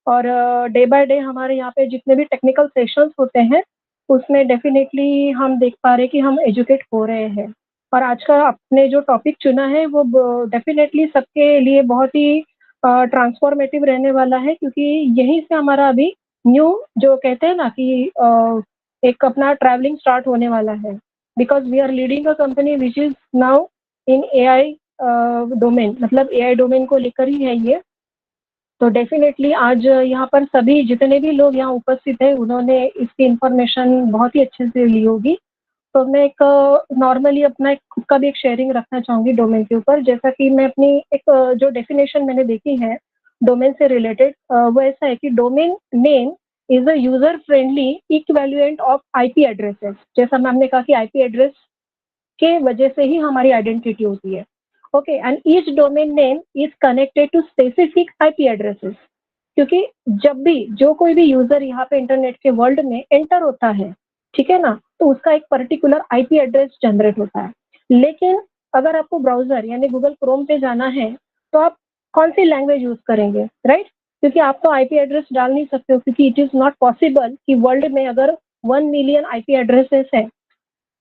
और डे बाय डे हमारे यहाँ पे जितने भी टेक्निकल सेशंस होते हैं, उसमें डेफिनेटली हम देख पा रहे हैं कि हम एजुकेट हो रहे हैं। और आज का आपने जो टॉपिक चुना है वो डेफिनेटली सबके लिए बहुत ही ट्रांसफॉर्मेटिव रहने वाला है, क्योंकि यहीं से हमारा अभी न्यू जो कहते हैं ना कि एक अपना ट्रैवलिंग स्टार्ट होने वाला है, because we are leading a company which is now in AI domain, मतलब एआई डोमेन को लेकर ही है ये। तो डेफिनेटली आज यहाँ पर सभी जितने भी लोग यहाँ उपस्थित हैं उन्होंने इसकी इंफॉर्मेशन बहुत ही अच्छे से ली होगी। तो मैं एक नॉर्मली अपना एक खुद का भी एक शेयरिंग रखना चाहूँगी डोमेन के ऊपर। जैसा कि मैं अपनी एक जो डेफिनेशन मैंने देखी है डोमेन से रिलेटेड, वो ऐसा है कि domain name is a user friendly equivalent of IP addresses. जैसा मैम ने कहा कि आईपी एड्रेस के वजह से ही हमारी आइडेंटिटी होती है। Okay, and each domain name is connected to specific IP addresses, क्योंकि जब भी जो कोई भी यूजर यहाँ पे इंटरनेट के वर्ल्ड में एंटर होता है, ठीक है ना, तो उसका एक पर्टिकुलर आईपी एड्रेस जनरेट होता है। लेकिन अगर आपको ब्राउजर यानी गूगल क्रोम पे जाना है तो आप कौन सी लैंग्वेज यूज करेंगे, राइट? क्योंकि आप तो आईपी एड्रेस डाल नहीं सकते हो, क्योंकि इट इज नॉट पॉसिबल कि वर्ल्ड में अगर 1 मिलियन आईपी एड्रेसेस है,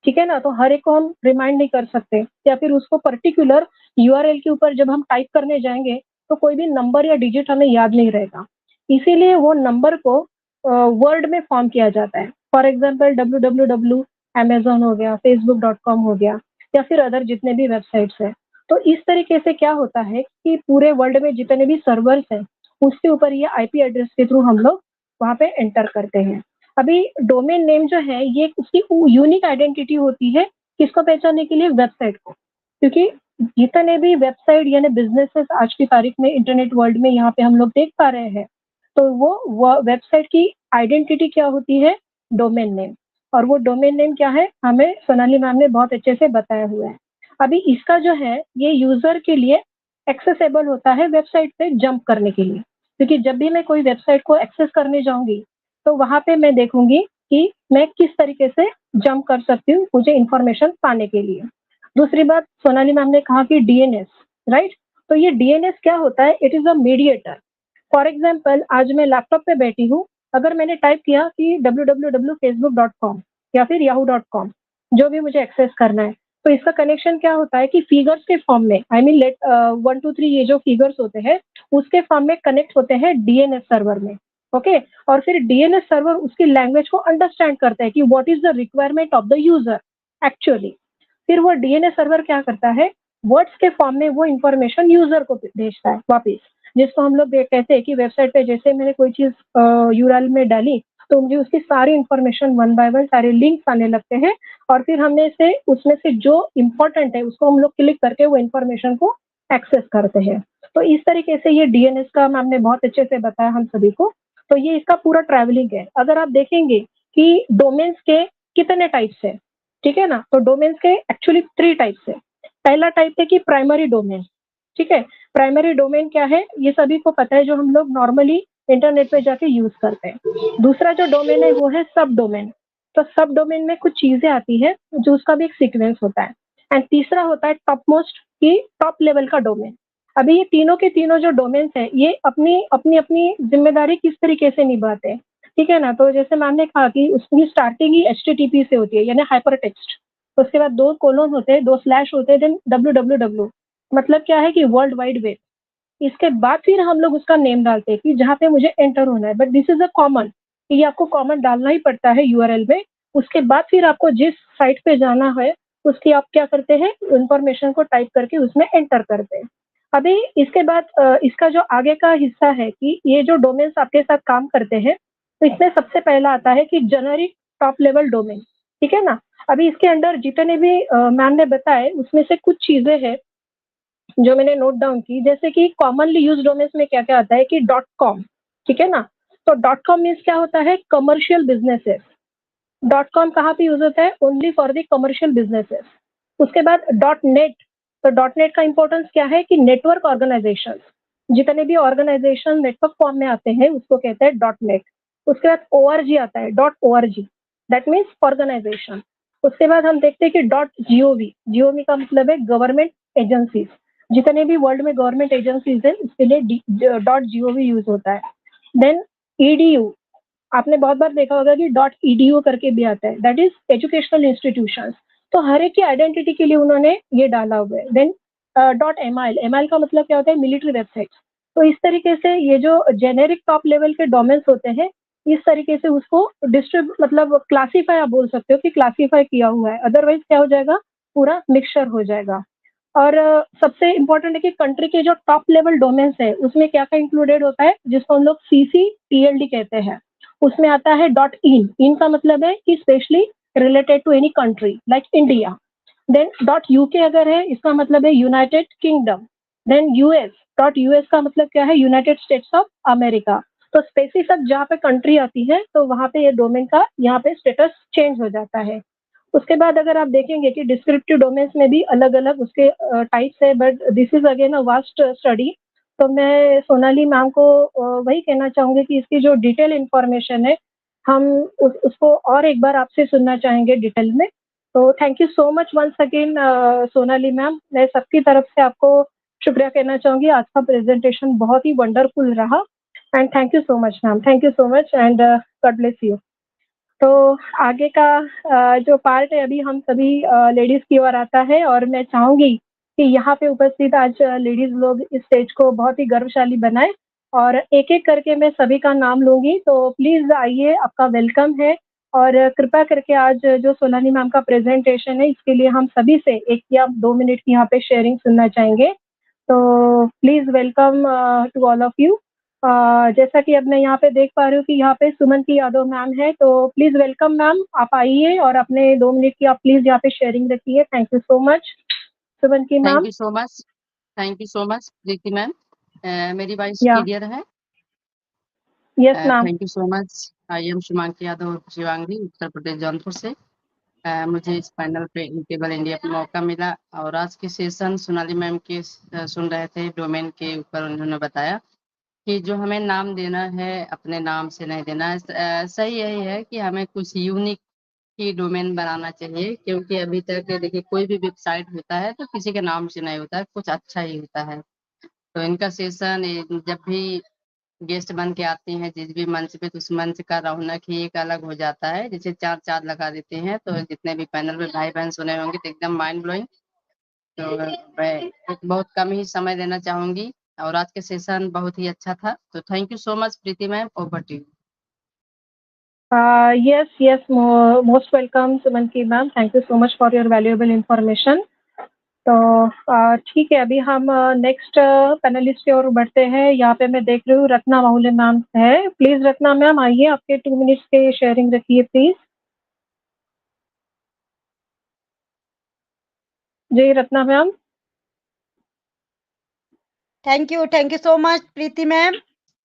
ठीक है ना, तो हर एक को हम रिमाइंड नहीं कर सकते, या फिर उसको पर्टिकुलर यूआरएल के ऊपर जब हम टाइप करने जाएंगे तो कोई भी नंबर या डिजिट हमें याद नहीं रहेगा। इसीलिए वो नंबर को वर्ड में फॉर्म किया जाता है। फॉर एग्जाम्पल www Amazon हो गया, facebook.com हो गया, या फिर अदर जितने भी वेबसाइट्स हैं। तो इस तरीके से क्या होता है कि पूरे वर्ल्ड में जितने भी सर्वर्स हैं उसके ऊपर ये आईपी एड्रेस के थ्रू हम लोग वहाँ पे एंटर करते हैं। अभी डोमेन नेम जो है ये उसकी यूनिक आइडेंटिटी होती है, किसको पहचानने के लिए? वेबसाइट को, क्योंकि जितने भी वेबसाइट यानी बिजनेसेस आज की तारीख में इंटरनेट वर्ल्ड में यहाँ पे हम लोग देख पा रहे हैं, तो वो वेबसाइट की आइडेंटिटी क्या होती है? Domain name. और वो डोमेन नेम क्या है हमें सोनाली मैम ने बहुत अच्छे से बताया हुआ है। अभी इसका जो है ये यूजर के लिए एक्सेसिबल होता है वेबसाइट पे जंप करने के लिए, क्योंकि जब भी मैं कोई वेबसाइट को एक्सेस करने जाऊंगी तो वहां पे मैं देखूंगी कि मैं किस तरीके से जंप कर सकती हूँ मुझे इंफॉर्मेशन पाने के लिए। दूसरी बात सोनाली मैम ने कहा कि डीएनएस, राइट? तो ये डीएनएस क्या होता है? It is a mediator. For example आज मैं लैपटॉप पे बैठी हूँ, अगर मैंने टाइप किया कि www.facebook.com या फिर yahoo.com, जो भी मुझे एक्सेस करना है, तो इसका कनेक्शन क्या होता है कि फिगर्स के फॉर्म में, आई मीन लेट 1 2 3 ये जो फिगर्स होते हैं उसके फॉर्म में कनेक्ट होते हैं डीएनएस सर्वर में। ओके, और फिर डीएनएस सर्वर उसकी लैंग्वेज को अंडरस्टैंड करता है कि what is the requirement of the user actually. फिर वो डीएनएस सर्वर क्या करता है? वर्ड्स के फॉर्म में वो इंफॉर्मेशन यूजर को भेजता है वापिस, जिसको हम लोग कहते हैं कि वेबसाइट पे जैसे मैंने कोई चीज यूआरएल में डाली तो मुझे उसकी सारी इंफॉर्मेशन वन बाय वन सारे लिंक्स आने लगते हैं, और फिर हमने से उसमें से जो इम्पोर्टेंट है उसको हम लोग क्लिक करके वो इन्फॉर्मेशन को एक्सेस करते हैं। तो इस तरीके से ये डीएनएस का मैम ने बहुत अच्छे से बताया हम सभी को। तो ये इसका पूरा ट्रैवलिंग है। अगर आप देखेंगे कि डोमेन्स के कितने टाइप्स है, ठीक है ना, तो डोमेन्स के एक्चुअली 3 टाइप्स है। पहला टाइप है कि प्राइमरी डोमेन, ठीक है। प्राइमरी डोमेन क्या है ये सभी को पता है, जो हम लोग नॉर्मली इंटरनेट पे जाके यूज करते हैं। दूसरा जो डोमेन है वो है सब डोमेन। तो सब डोमेन में कुछ चीजें आती है जो उसका भी एक सीक्वेंस होता है। एंड तीसरा होता है टॉप मोस्ट की टॉप लेवल का डोमेन। अभी ये तीनों के तीनों जो डोमेन्स हैं ये अपनी अपनी अपनी जिम्मेदारी किस तरीके से निभाते हैं, ठीक है ना। तो जैसे मैम ने कहा कि उसकी स्टार्टिंग ही HTTP से होती है, यानी हाइपर टेक्स्ट। उसके बाद 2 कोलोन होते हैं, 2 स्लैश होते हैं, देन www, मतलब क्या है कि वर्ल्ड वाइड वेब। इसके बाद फिर हम लोग उसका नेम डालते हैं कि जहाँ पे मुझे एंटर होना है, but this is a common, ये आपको कॉमन डालना ही पड़ता है यूआरएल में। उसके बाद फिर आपको जिस साइट पे जाना है उसकी आप क्या करते हैं, इंफॉर्मेशन को टाइप करके उसमें एंटर करते हैं। अभी इसके बाद इसका जो आगे का हिस्सा है कि ये जो डोमेन्स आपके साथ काम करते हैं, तो इसमें सबसे पहला आता है कि जेनेरिक टॉप लेवल डोमेन, ठीक है ना। अभी इसके अंदर जितने भी मैम ने बताए उसमें से कुछ चीजें हैं जो मैंने नोट डाउन की, जैसे कि कॉमनली यूज डोमेन्स में क्या क्या आता है कि .com, ठीक है ना। तो .com मीन्स क्या होता है, कमर्शियल बिजनेसेस। .com कहाँ पे यूज होता है, only for the commercial businesses. उसके बाद .net, तो .net का इंपॉर्टेंस क्या है कि नेटवर्क ऑर्गेनाइजेशन, जितने भी ऑर्गेनाइजेशन नेटवर्क फॉर्म में आते हैं उसको कहते हैं .net। उसके बाद org आता है, .org, दैट मीन्स ऑर्गेनाइजेशन। उसके बाद हम देखते हैं कि .gov का मतलब है गवर्नमेंट एजेंसीज, जितने भी वर्ल्ड में गवर्नमेंट एजेंसीज है उसके लिए .gov यूज होता है। देन edu, आपने बहुत बार देखा होगा कि .edu करके भी आता है, दैट इज एजुकेशनल इंस्टीट्यूशंस। तो हर एक की आइडेंटिटी के लिए उन्होंने ये डाला हुआ है। देन .mil का मतलब क्या होता है, मिलिट्री वेबसाइट। तो इस तरीके से ये जो जेनेरिक टॉप लेवल के डोमेन्स होते हैं, इस तरीके से उसको मतलब क्लासीफाई आप बोल सकते हो कि क्लासीफाई किया हुआ है, अदरवाइज क्या हो जाएगा, पूरा मिक्सचर हो जाएगा। और सबसे इम्पोर्टेंट है कि कंट्री के जो टॉप लेवल डोमेन्स है उसमें क्या क्या इंक्लूडेड होता है, जिसको हम लोग CCTLD कहते हैं। उसमें आता है .in का मतलब है कि specially related to any country like India. Then .UK अगर है, इसका मतलब है यूनाइटेड किंगडम। देन US का मतलब क्या है, यूनाइटेड स्टेट्स ऑफ अमेरिका। तो स्पेसिफिक जहाँ पे कंट्री आती है तो वहाँ पे ये डोमेन का यहाँ पे स्टेटस चेंज हो जाता है। उसके बाद अगर आप देखेंगे कि डिस्क्रिप्टिव डोमेन्स में भी अलग अलग उसके टाइप्स है, but this is again a vast study. तो मैं सोनाली मैम को वही कहना चाहूंगी कि इसकी जो डिटेल इंफॉर्मेशन है हम उसको और एक बार आपसे सुनना चाहेंगे डिटेल में। तो thank you so much once again Sonali ma'am, मैं सबकी तरफ से आपको शुक्रिया कहना चाहूंगी। आज का प्रेजेंटेशन बहुत ही वंडरफुल रहा and thank you so much ma'am, thank you so much and God bless you. तो आगे का जो पार्ट है अभी हम सभी लेडीज की ओर आता है, और मैं चाहूंगी कि यहाँ पे उपस्थित आज लेडीज लोग इस स्टेज को बहुत ही गर्वशाली बनाए, और एक एक करके मैं सभी का नाम लूंगी। तो प्लीज आइए, आपका वेलकम है। और कृपया करके आज जो सोनाली मैम का प्रेजेंटेशन है इसके लिए हम सभी से 1 या 2 मिनट की यहाँ पे शेयरिंग सुनना चाहेंगे। तो please welcome to all of you. जैसा कि अब मैं यहाँ पे देख पा रही हूँ कि यहाँ पे सुमंती यादव मैम है, तो प्लीज वेलकम मैम, आप आइए और अपने 2 मिनट की आप प्लीज यहाँ पे शेयरिंग रखिए। Thank you so much Sumanti ma'am. Thank you so much Preeti ma'am. मेरी वॉइस या क्लियर है? Yes ma'am. Thank you so much. I am Shumanki Yadav Shivangi, Uttar Pradesh Jaunpur से। मुझे इस पैनल पे इनकेबल इंडिया पे मौका मिला, और आज के सेशन सोनाली मैम के सुन रहे थे, डोमेन के ऊपर उन्होंने बताया कि जो हमें नाम देना है अपने नाम से नहीं देना है। सही यही है कि हमें कुछ यूनिक की डोमेन बनाना चाहिए, क्योंकि अभी तक देखिए कोई भी वेबसाइट होता है तो किसी के नाम से नहीं होता है, कुछ अच्छा ही होता है। तो इनका सेशन जब भी गेस्ट बन के आते हैं जिस भी मंच पे, तो उस मंच का रौनक ही एक अलग हो जाता है, जैसे 4 चाँद लगा देते हैं। तो जितने भी पैनल में भाई बहन सुने होंगे तो एकदम माइंड ब्लोइंग। तो मैं एक बहुत कम ही समय देना चाहूंगी, और आज के सेशन बहुत ही अच्छा था। तो thank you so much Preeti ma'am, over to you. yes, most welcome Sumanti ma'am, thank you so much for your valuable information. तो ठीक है, अभी हम नेक्स्ट पैनलिस्ट की ओर बढ़ते हैं। यहाँ पे मैं देख रही हूँ रत्ना माहुले मैम है। प्लीज रत्ना मैम आइए, आपके 2 मिनट्स के शेयरिंग रखिए प्लीज। जी Ratna ma'am. Thank you so much Preeti ma'am,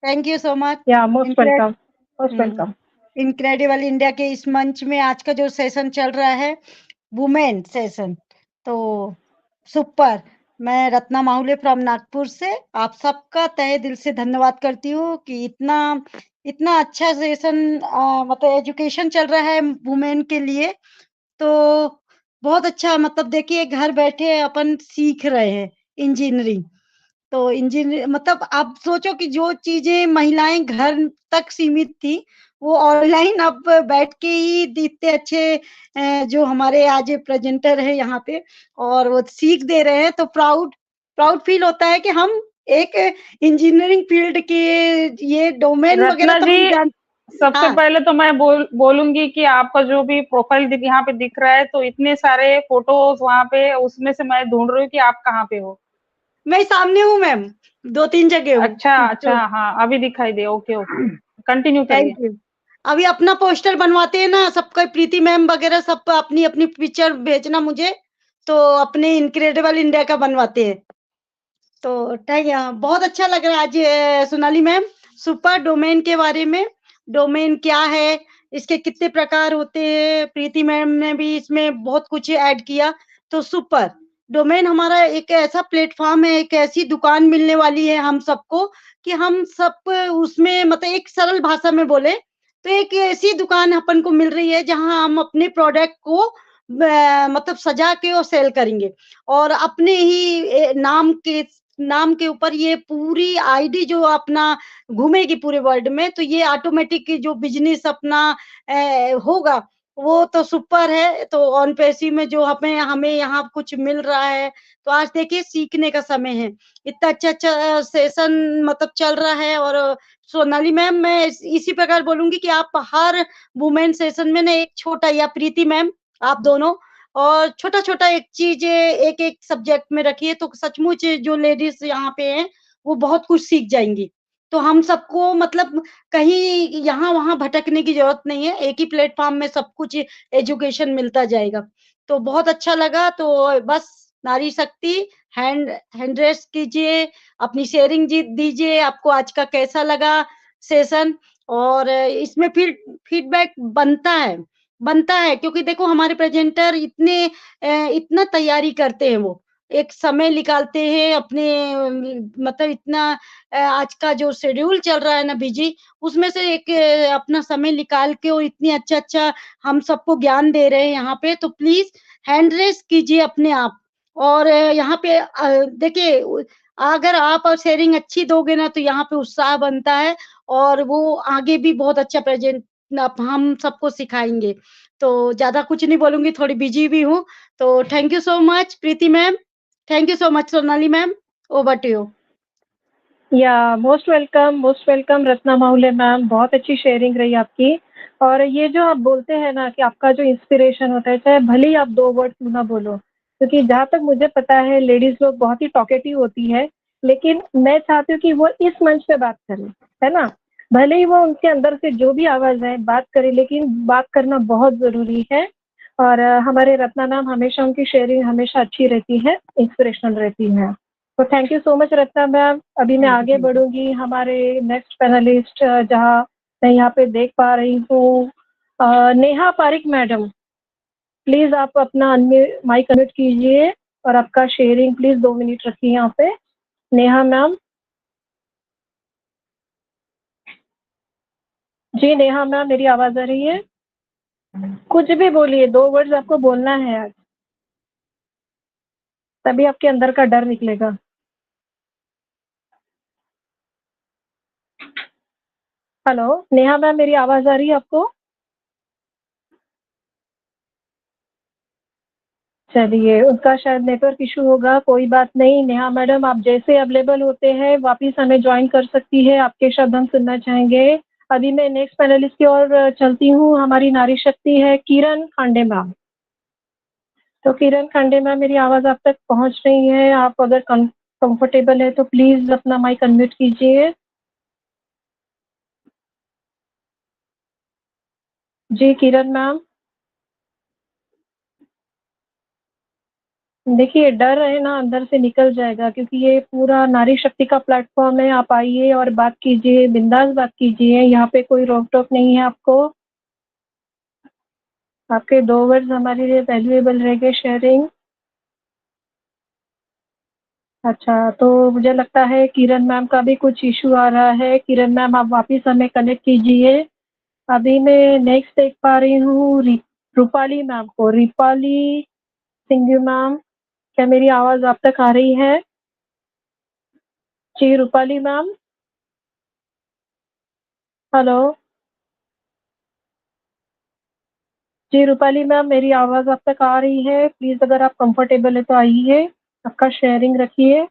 thank you so much. Yeah most welcome, most welcome. Incredible India के इस मंच में आज का जो सेशन चल रहा है वुमेन सेशन, तो सुपर। मैं रत्ना माहुले फ्रॉम नागपुर से आप सबका तहे दिल से धन्यवाद करती हूँ कि इतना इतना अच्छा सेशन मतलब एजुकेशन चल रहा है वुमेन के लिए, तो बहुत अच्छा, मतलब देखिए घर बैठे अपन सीख रहे हैं इंजीनियरिंग। तो इंजीनियर मतलब आप सोचो कि जो चीजें महिलाएं घर तक सीमित थी, वो ऑनलाइन अब बैठ के ही इतने अच्छे जो हमारे आज प्रेजेंटर है यहाँ पे, और वो सीख दे रहे हैं, तो प्राउड प्राउड फील होता है कि हम एक इंजीनियरिंग फील्ड के ये डोमेन वगैरह रत्ना तो जी, हम जान। सबसे हाँ, पहले तो मैं बोलूंगी कि आपका जो भी प्रोफाइल यहाँ पे दिख रहा है, तो इतने सारे फोटोज वहां पे, उसमें से मैं ढूंढ रही हूँ कि आप कहाँ पे हो। मैं सामने हूँ मैम, 2-3 जगह हूँ। अच्छा अच्छा, तो हाँ अभी दिखाई दे। ओके ओके, कंटिन्यू थैंक करिए। यू। अभी अपना पोस्टर बनवाते हैं ना सबका, प्रीति मैम वगैरह सब अपनी अपनी पिक्चर भेजना मुझे, तो अपने इनक्रेडिबल इंडिया का बनवाते हैं। तो बहुत अच्छा लग रहा है आज सोनाली मैम, सुपर डोमेन के बारे में, डोमेन क्या है, इसके कितने प्रकार होते हैं, प्रीति मैम ने भी इसमें बहुत कुछ ऐड किया। तो सुपर डोमेन हमारा एक ऐसा प्लेटफॉर्म है, एक ऐसी दुकान मिलने वाली है हम सबको, कि हम सब उसमें मतलब एक सरल भाषा में बोले तो एक ऐसी दुकान अपन को मिल रही है जहां हम अपने प्रोडक्ट को मतलब सजा के और सेल करेंगे, और अपने ही नाम के ऊपर ये पूरी आईडी जो अपना घूमेगी पूरे वर्ल्ड में, तो ये ऑटोमेटिक जो बिजनेस अपना होगा, वो तो सुपर है। तो ऑन पेसी में जो हमें हमें यहाँ कुछ मिल रहा है, तो आज देखिए सीखने का समय है, इतना अच्छा अच्छा सेशन मतलब चल रहा है। और सोनाली मैम, मैं इसी प्रकार बोलूंगी कि आप हर वुमेन सेशन में ना एक छोटा, या प्रीति मैम आप दोनों, और छोटा-छोटा एक चीज़ एक-एक सब्जेक्ट में रखिए, तो सचमुच जो लेडीज़ यहाँ पे हैं, वो बहुत कुछ सीख जाएँगी। तो हम सबको मतलब कहीं यहाँ-वहाँ भटकने की ज़रूरत नहीं है, एक ही प्लेटफ़ॉर्म में सब कुछ एजुकेशन मिलता जाएगा। तो बहुत अच्छा लगा, तो बस नारी शक्ति हैंड हैंड रेज़ कीजिए, अपनी शेयरिंग जी दीजिए, आपको आज का कैसा लगा सेशन, और इसमें फिर फीडबैक बनता है, क्योंकि देखो हमारे प्रेजेंटर इतना तैयारी करते हैं वो, एक समय निकालते हैं अपने मतलब इतना आज का जो शेड्यूल चल रहा है ना बिजी, उसमें से एक अपना समय निकाल के वो इतनी अच्छा-अच्छा हम सबको ज्ञान दे रहे हैं यहाँ पे, तो प्लीज़ हैंड रेज़ कीजिए अपने आप। और यहाँ पे देखिए अगर आप शेयरिंग अच्छी दोगे ना, तो यहाँ पे उत्साह बनता है, और वो आगे भी बहुत अच्छा प्रेजेंट आप हम सबको सिखाएँगे। तो ज़्यादा कुछ नहीं बोलूँगी, थोड़ी बिज़ी भी हूँ। तो thank you so much Preeti ma'am, thank you so much Sonali ma'am, over to you. Yeah most welcome Ratna Mahule ma'am, बहुत अच्छी शेयरिंग रही आपकी। और ये जो आप बोलते हैं ना कि आपका जो इंस्पिरेशन होता है, चाहे भले ही आप 2 वर्ड क्यों ना बोलो, क्योंकि जहाँ तक मुझे पता है लेडीज़ लोग बहुत ही टॉकेटिव होती है, लेकिन मैं चाहती हूँ कि वो इस मंच पे बात करें, है ना? भले ही वो उनके अंदर से जो भी आवाज़ आए बात करें, लेकिन बात करना बहुत ज़रूरी है। और हमारे रत्ना मैम हमेशा उनकी शेयरिंग हमेशा अच्छी रहती है, इंस्पिरेशनल रहती है। तो thank you so much Ratna ma'am. अभी मैं आगे थैंक यू। बढ़ूंगी, हमारे नेक्स्ट पैनलिस्ट जहाँ मैं यहाँ पे देख पा रही हूँ नेहा पारिक मैडम, प्लीज आप अपना माइक अनम्यूट कीजिए और आपका शेयरिंग प्लीज 2 मिनट रखिए यहाँ पे। नेहा मैम, जी नेहा मैम मेरी आवाज आ रही है? कुछ भी बोलिए, 2 वर्ड्स आपको बोलना है आज, तभी आपके अंदर का डर निकलेगा। हेलो नेहा मैम, मेरी आवाज आ रही है आपको? चलिए, उनका शायद नेटवर्क इशू होगा, कोई बात नहीं। नेहा मैडम, आप जैसे अवेलेबल होते हैं वापस हमें ज्वाइन कर सकती है, आपके शब्द हम सुनना चाहेंगे। अभी मैं नेक्स्ट पैनलिस्ट की ओर चलती हूँ, हमारी नारी शक्ति है किरण खांडे मैम। तो किरण खांडे मैम, मेरी आवाज़ आप तक पहुँच रही है? आप अगर कंफर्टेबल है तो प्लीज़ अपना माइक अनम्यूट कीजिए। जी किरण मैम, देखिए डर है ना अंदर से निकल जाएगा, क्योंकि ये पूरा नारी शक्ति का प्लेटफॉर्म है। आप आइए और बात कीजिए, बिंदास बात कीजिए, यहाँ पे कोई रोक टोक नहीं है आपको। आपके 2 वर्ड्स हमारे लिए वैल्यूएबल रहेंगे। शेयरिंग अच्छा, तो मुझे लगता है किरण मैम का भी कुछ इशू आ रहा है। किरण मैम, आप वापस हमें कनेक्ट कीजिए। अभी मैं नेक्स्ट देख पा रही हूँ रूपाली मैम को। रूपाली सिंघू मैम, क्या मेरी आवाज आप तक आ रही है? जी रूपाली मैम, हेलो। जी रूपाली मैम, मेरी आवाज आप तक आ रही है? प्लीज अगर आप कंफर्टेबल है तो आइए, आपका शेयरिंग रखिए।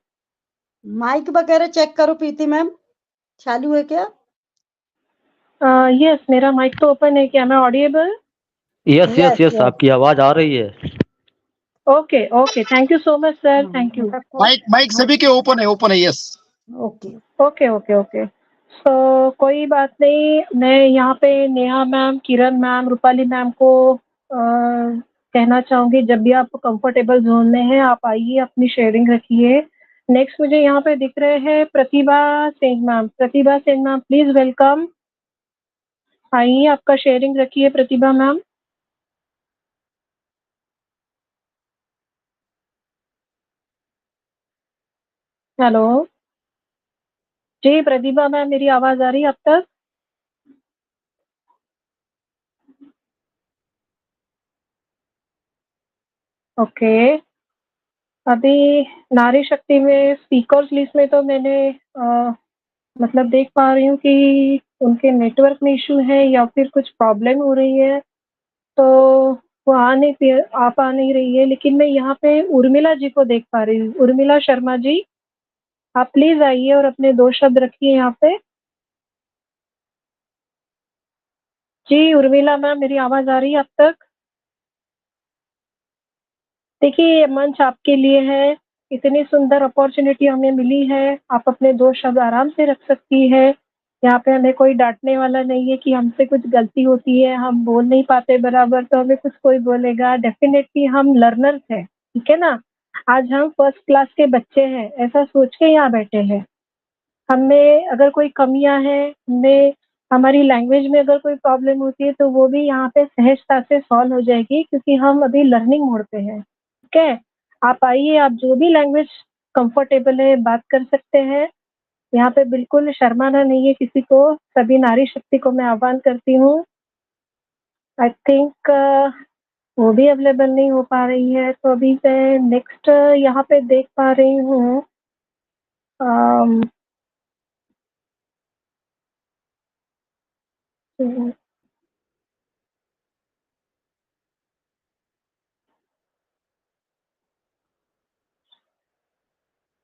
माइक वगैरह चेक करो प्रीति मैम, चालू है क्या? यस, मेरा माइक तो ओपन है। क्या मैं ऑडिएबल? यस यस यस, आपकी आवाज आ रही है। Okay okay, thank you so much sir, thank you. Mic mic सभी के ओपन है yes. Okay. Okay okay okay, so कोई बात नहीं। मैं यहाँ पे Neha ma'am, Kiran ma'am, Rupali ma'am को कहना चाहूंगी, जब भी आप कंफर्टेबल जोन में हैं आप आइए, अपनी शेयरिंग रखिए। नेक्स्ट मुझे यहाँ पे दिख रहे हैं Pratibha Singh ma'am. Pratibha Singh ma'am, please welcome. आइए, आपका शेयरिंग रखिए प्रतिभा मैम। हेलो जी प्रतिभा मैम, मेरी आवाज आ रही है अब तक? ओके, अभी नारी शक्ति में स्पीकर्स लिस्ट में तो मैंने मतलब देख पा रही हूँ कि उनके नेटवर्क में इशू है या फिर कुछ प्रॉब्लम हो रही है, तो वो आ पा नहीं रही है। लेकिन मैं यहाँ पे उर्मिला जी को देख पा रही हूँ। उर्मिला शर्मा जी, आप प्लीज आइए और अपने 2 शब्द रखिए यहाँ पे। जी उर्मिला मैम, मेरी आवाज आ रही है अब तक? देखिए, ये मंच आपके लिए है। इतनी सुंदर अपॉर्चुनिटी हमें मिली है, आप अपने 2 शब्द आराम से रख सकती है। यहाँ पे हमें कोई डांटने वाला नहीं है कि हमसे कुछ गलती होती है, हम बोल नहीं पाते बराबर तो हमें कुछ कोई बोलेगा। डेफिनेटली हम लर्नर्स हैं, ठीक है ना। आज हम फर्स्ट क्लास के बच्चे हैं, ऐसा सोच के यहाँ बैठे हैं। हमें अगर कोई कमियां हैं, हमें हमारी लैंग्वेज में अगर कोई प्रॉब्लम होती है तो वो भी यहाँ पे सहजता से सॉल्व हो जाएगी, क्योंकि हम अभी लर्निंग मोड पे हैं। ठीक है, आप आइए, आप जो भी लैंग्वेज कंफर्टेबल है बात कर सकते हैं। यहाँ पे बिल्कुल शर्माना नहीं है किसी को। सभी नारी शक्ति को मैं आह्वान करती हूँ। आई थिंक वो भी अवेलेबल नहीं हो पा रही है, तो अभी मैं नेक्स्ट यहाँ पे देख पा रही हूँ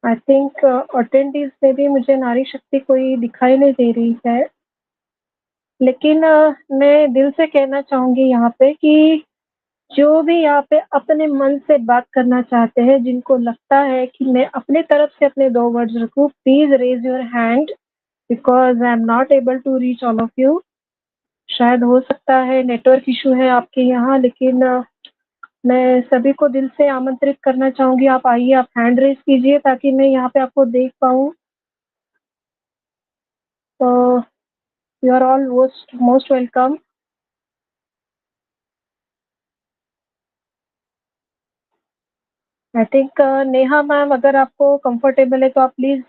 आई थिंक अटेंडीज में भी मुझे नारी शक्ति कोई दिखाई नहीं दे रही है। लेकिन मैं दिल से कहना चाहूंगी यहाँ पे कि जो भी यहाँ पे अपने मन से बात करना चाहते हैं, जिनको लगता है कि मैं अपने तरफ से अपने 2 वर्ड्स रखूं, please raise your hand, because I am not able to reach all of you. शायद हो सकता है नेटवर्क इशू है आपके यहाँ, लेकिन मैं सभी को दिल से आमंत्रित करना चाहूंगी, आप आइए, आप हैंड रेज कीजिए ताकि मैं यहाँ पे आपको देख पाऊँ। तो you are all most welcome. I think Neha ma'am, अगर आपको कंफर्टेबल है तो आप प्लीज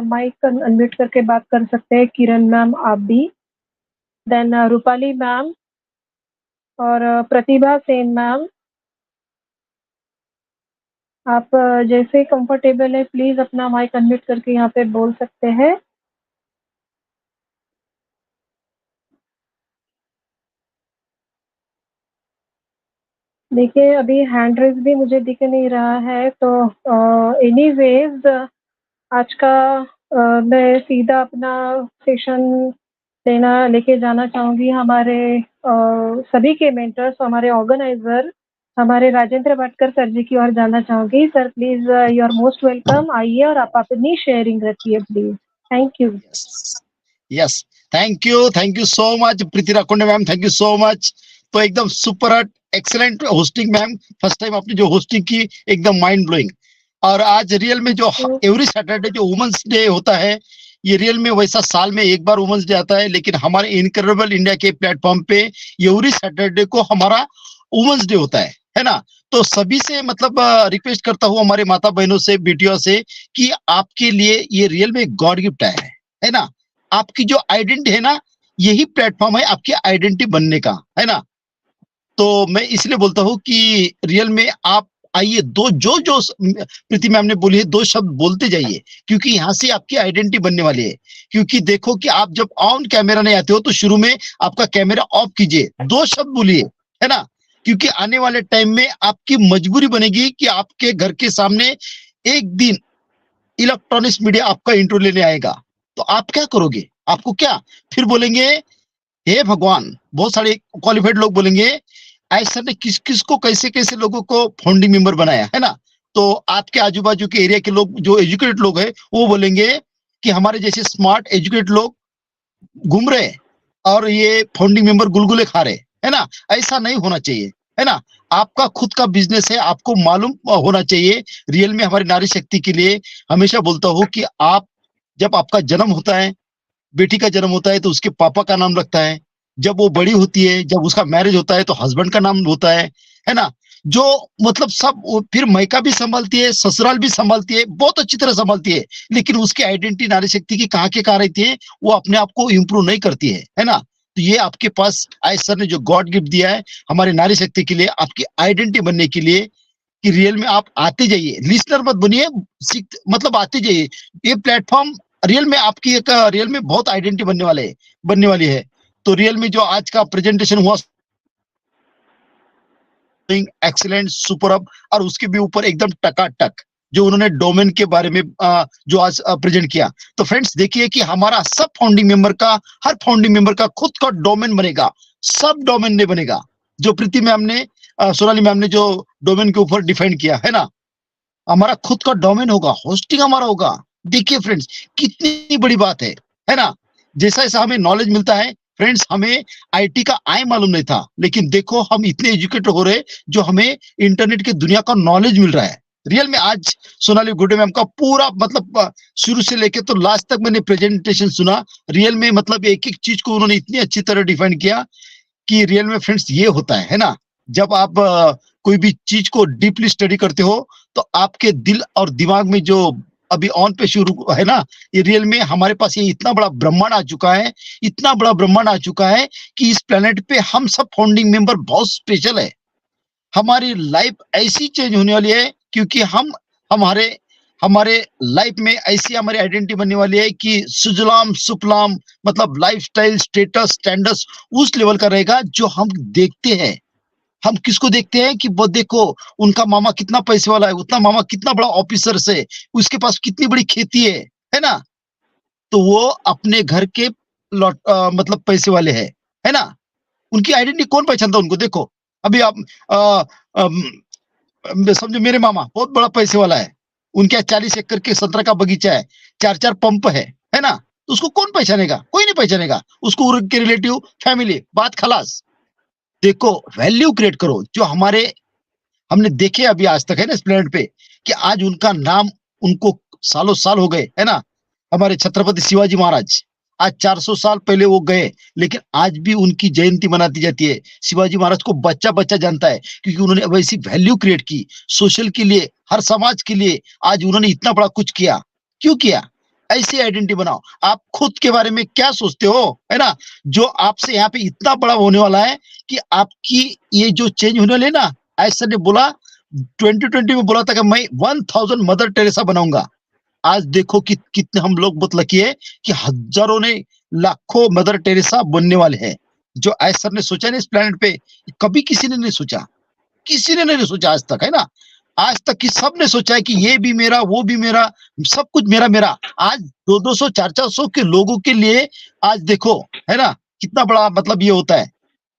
माइक अनम्यूट करके बात कर सकते हैं। किरण मैम आप भी, देन रूपाली मैम और प्रतिभा सेन मैम, आप जैसे कंफर्टेबल है प्लीज अपना माइक अनम्यूट करके यहाँ पे बोल सकते हैं। देखिए, अभी हैंड रेज भी मुझे दिख नहीं रहा है, तो एनीवेज आज का मैं सीधा अपना सेशन लेके जाना चाहूंगी हमारे सभी के मेंटर्स, हमारे ऑर्गेनाइजर, हमारे राजेंद्र भटकर सर जी की ओर जाना चाहूंगी। Sir please, you are most welcome. आइए और आप अपनी शेयरिंग रखिए please. Thank you. Yes, thank you so much Preeti Rakonde ma'am, thank you so much. तो एकदम super hit excellent hosting ma'am, first time आपने जो होस्टिंग की एकदम माइंड ब्लोइंग। और आज रियल में जो एवरी सैटरडे जो वुमेन्स डे होता है, ये रियल में वैसा साल में एक बार वुमेन्स डे आता है, लेकिन हमारे इनक्रेडिबल इंडिया के प्लेटफॉर्म पे एवरी सैटरडे को हमारा वुमेन्स डे होता है। है ना। तो सभी से मतलब रिक्वेस्ट करता हूँ, हमारे माता बहनों से, बेटियों से, कि आपके लिए ये रियल में गॉड गिफ्ट है ना। आपकी जो आइडेंटिटी है ना, यही प्लेटफॉर्म है आपकी आइडेंटिटी बनने का, है ना। तो मैं इसलिए बोलता हूँ कि रियल में आप आइए, दो जो जो प्रीति मैम ने बोली है, दो शब्द बोलते जाइए, क्योंकि यहाँ से आपकी आइडेंटिटी बनने वाली है। क्योंकि देखो कि आप जब ऑन कैमरा नहीं आते हो तो शुरू में आपका कैमरा ऑफ कीजिए, दो शब्द बोलिए, है ना। क्योंकि आने वाले टाइम में आपकी मजबूरी बनेगी कि आपके घर के सामने एक दिन इलेक्ट्रॉनिक्स मीडिया आपका इंटरव्यू लेने आएगा, तो आप क्या करोगे? आपको क्या फिर बोलेंगे, हे भगवान, बहुत सारे क्वालिफाइड लोग बोलेंगे ऐसा ने किस किस को कैसे कैसे लोगों को फाउंडिंग मेंबर बनाया, है ना। तो आपके आजू बाजू के एरिया के लोग, जो एजुकेटेड लोग हैं, वो बोलेंगे कि हमारे जैसे स्मार्ट एजुकेटेड लोग घूम रहे और ये फाउंडिंग मेंबर गुलगुले खा रहे, है ना। ऐसा नहीं होना चाहिए, है ना। आपका खुद का बिजनेस है, आपको मालूम होना चाहिए। रियल में हमारी नारी शक्ति के लिए हमेशा बोलता हूँ कि आप, जब आपका जन्म होता है, बेटी का जन्म होता है तो उसके पापा का नाम लगता है। जब वो बड़ी होती है, जब उसका मैरिज होता है तो हस्बैंड का नाम होता है ना। जो मतलब सब फिर मायका भी संभालती है, ससुराल भी संभालती है, बहुत अच्छी तरह संभालती है। लेकिन उसकी आइडेंटिटी नारी शक्ति की कहाँ के कहाँ रहती है, वो अपने आप को इम्प्रूव नहीं करती है ना। तो ये आपके पास आज सर ने जो गॉड गिफ्ट दिया है हमारे नारी शक्ति के लिए, आपकी आइडेंटिटी बनने के लिए, कि रियल में आप आते जाइए, लिसनर मत बनिए, मतलब आते जाइए। ये प्लेटफॉर्म रियल में आपकी एक रियल में बहुत आइडेंटिटी बनने वाली है। तो रियल में जो आज का प्रेजेंटेशन हुआ, एक्सीलेंट, सुपरब, और उसके भी ऊपर एकदम टकाटक जो उन्होंने डोमेन के बारे में जो आज प्रेजेंट किया। तो फ्रेंड्स देखिए कि हमारा सब फाउंडिंग मेंबर का, हर फाउंडिंग मेंबर का खुद का डोमेन बनेगा, सब डोमेन नहीं बनेगा। जो प्रीति मैम ने, सोनाली मैम ने जो डोमेन के ऊपर डिफाइन किया है ना, हमारा खुद का डोमेन होगा, होस्टिंग हमारा होगा। देखिए फ्रेंड्स कितनी बड़ी बात है ना। जैसा जैसा हमें नॉलेज मिलता है फ्रेंड्स, हमें आईटी का आई मालूम नहीं था, लेकिन देखो हम इतने एजुकेटेड हो रहे, जो हमें इंटरनेट की दुनिया का नॉलेज मिल रहा है। रियल में आज सोनाली गुड्डे मैम का पूरा मतलब शुरू से लेके तो लास्ट तक मैंने प्रेजेंटेशन सुना। रियल में मतलब एक एक चीज को उन्होंने इतनी अच्छी तरह डिफाइन किया कि रियल में फ्रेंड्स ये होता है ना। जब आप कोई भी चीज को डीपली स्टडी करते हो तो आपके दिल और दिमाग में जो अभी ऑन पे शुरू है ना, ये रियल में हमारे पास ये इतना बड़ा ब्रह्मांड आ चुका है, इतना बड़ा ब्रह्मांड आ चुका है कि इस प्लेनेट पे हम सब फाउंडिंग मेंबर बहुत स्पेशल है। हमारी लाइफ ऐसी चेंज होने वाली है, क्योंकि हमारे लाइफ में ऐसी हमारी आइडेंटिटी बनने वाली है कि सुजलाम सुफलाम, मतलब लाइफस्टाइल, स्टेटस, स्टैंडर्ड्स उस लेवल का रहेगा जो हम देखते हैं। हम किसको देखते हैं कि वो देखो उनका मामा कितना पैसे वाला है, उतना मामा कितना बड़ा ऑफिसर से, उसके पास कितनी बड़ी खेती है ना। तो वो अपने घर के मतलब पैसे वाले है ना। उनकी आइडेंटिटी कौन पहचानता उनको? देखो अभी आप समझो मेरे मामा बहुत बड़ा पैसे वाला है, उनके 40 एकड़ के संतरा का बगीचा है, 4 पंप है ना। तो उसको कौन पहचानेगा? कोई नहीं पहचानेगा उसको, उनके रिलेटिव, फैमिली, बात खलास। देखो वैल्यू क्रिएट करो, जो हमने देखे अभी आज तक है ना इस प्लेनेट पे, कि आज उनका नाम, उनको सालों साल हो गए है ना। हमारे छत्रपति शिवाजी महाराज आज 400 साल पहले वो गए, लेकिन आज भी उनकी जयंती मनाती जाती है। शिवाजी महाराज को बच्चा बच्चा जानता है, क्योंकि उन्होंने वैसी वैल्यू क्रिएट की सोशल के लिए, हर समाज के लिए। आज उन्होंने इतना बड़ा कुछ किया, क्यों किया? ऐसी आइडेंटिटी बनाओ। आप खुद के बारे में क्या सोचते हो, है ना। जो आपसे यहाँ पे इतना बड़ा होने वाला है कि आपकी ये जो चेंज होने वाले ना, ऐसा ने बोला 2020 में बोला था कि मैं 1000 मदर टेरेसा बनाऊंगा। आज देखो कि कितने हम लोग बहुत लकी है कि हजारों ने, लाखों मदर टेरेसा बनने वाले हैं। जो ऐसा ने सोचा नहीं इस प्लेनेट पे, कभी किसी ने नहीं सोचा, किसी ने नहीं सोचा आज तक, है ना। आज तक कि सबने सोचा है कि ये भी मेरा, वो भी मेरा, सब कुछ मेरा मेरा। आज 200 400 के लोगों के लिए आज देखो है ना कितना बड़ा मतलब ये होता है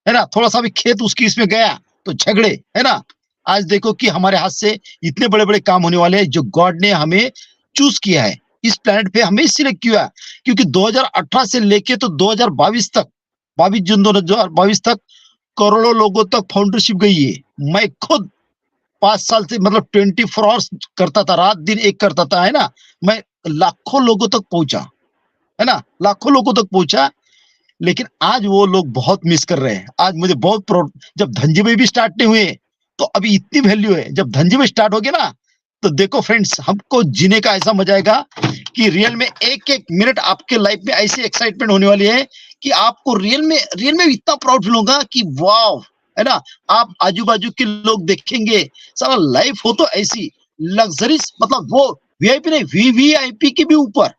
ना। थोड़ा सा भी खेत उसकी इसमें गया तो झगड़े, है ना। आज देखो कि हमारे हाथ से इतने बड़े बड़े काम होने वाले हैं, जो गॉड ने हमें चूज किया है इस प्लेनेट पे, हमें सिलेक्ट किया है। क्योंकि 2018 से लेके तो 2022 तक, 22 जून 2022 तक करोड़ों लोगों तक फाउंडरशिप गई है। मैं खुद 5 साल से मतलब 24 आवर्स करता था, रात दिन एक करता था, है ना। मैं लाखों लोगों तक पहुंचा, है ना, लाखों लोगों तक पहुंचा। लेकिन आज वो लोग बहुत मिस कर रहे हैं। आज मुझे बहुत जब धंजे में भी स्टार्ट नहीं हुए तो अभी इतनी वैल्यू है, जब धनजीवन स्टार्ट हो गया ना तो देखो फ्रेंड्स, हमको जीने का ऐसा मजा आएगा कि रियल में एक एक मिनट आपके लाइफ में ऐसी एक्साइटमेंट होने वाली है कि आपको रियल में इतना प्राउड फील होगा कि वाव, है ना। आप आजू बाजू के लोग देखेंगे, सारा लाइफ हो तो ऐसी लग्जरीज, मतलब वो वीआईपी नहीं, वीवीआईपी के भी ऊपर,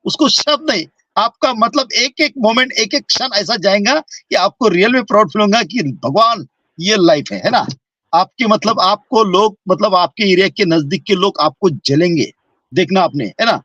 उसको शब्द नहीं, आपका मतलब एक एक मोमेंट, एक एक क्षण ऐसा जाएगा कि आपको रियल में प्राउड फील होगा कि भगवान ये लाइफ है ना। आपके मतलब आपको लोग, मतलब आपके एरिया के नजदीक के लोग आपको जलेंगे, देखना आपने, है ना।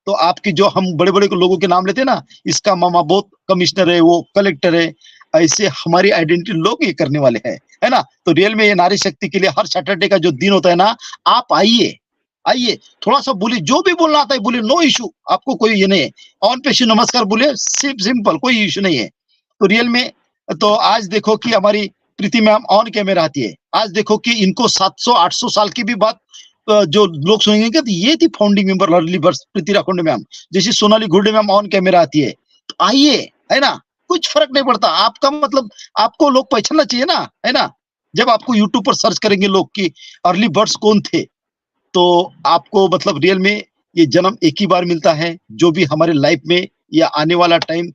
तो आपके जो हम बड़े बड़े लोगों के नाम लेते हैं ना, इसका मामा बहुत कमिश्नर है, वो कलेक्टर है, ऐसे हमारी आइडेंटिटी लोग ये करने वाले हैं, है ना। तो रियल में ये नारी शक्ति के लिए हर सैटरडे का जो दिन होता है ना, आप आइए आइए, थोड़ा सा बोलिए, जो भी बोलना आता है बोलिए, नो इशू, आपको कोई ये नहीं है। ऑन पेशी नमस्कार बोलिए, सिंपल, कोई इशू नहीं है। तो रियल में तो आज देखो कि हमारी प्रीति मैम ऑन कैमरा आती है, आज देखो कि इनको 700-800 साल की भी बात जो लोग सुनेंगे कि ये थी फाउंडिंग मेंबर अर्ली बर्ड्स प्रीति राखोंडे मैम, जैसे Sonali Ghurde ma'am on camera आती है, तो आइए, है ना, कुछ फर्क नहीं पड़ता। आपका मतलब आपको लोग पहचानना चाहिए ना, है ना। जब आपको यूट्यूब पर सर्च करेंगे लोग कि अर्ली बर्ड्स कौन थे, तो आपको मतलब रियल में ये जन्म एक ही बार मिलता है। जो भी हमारे लाइफ में या आने वाला टाइम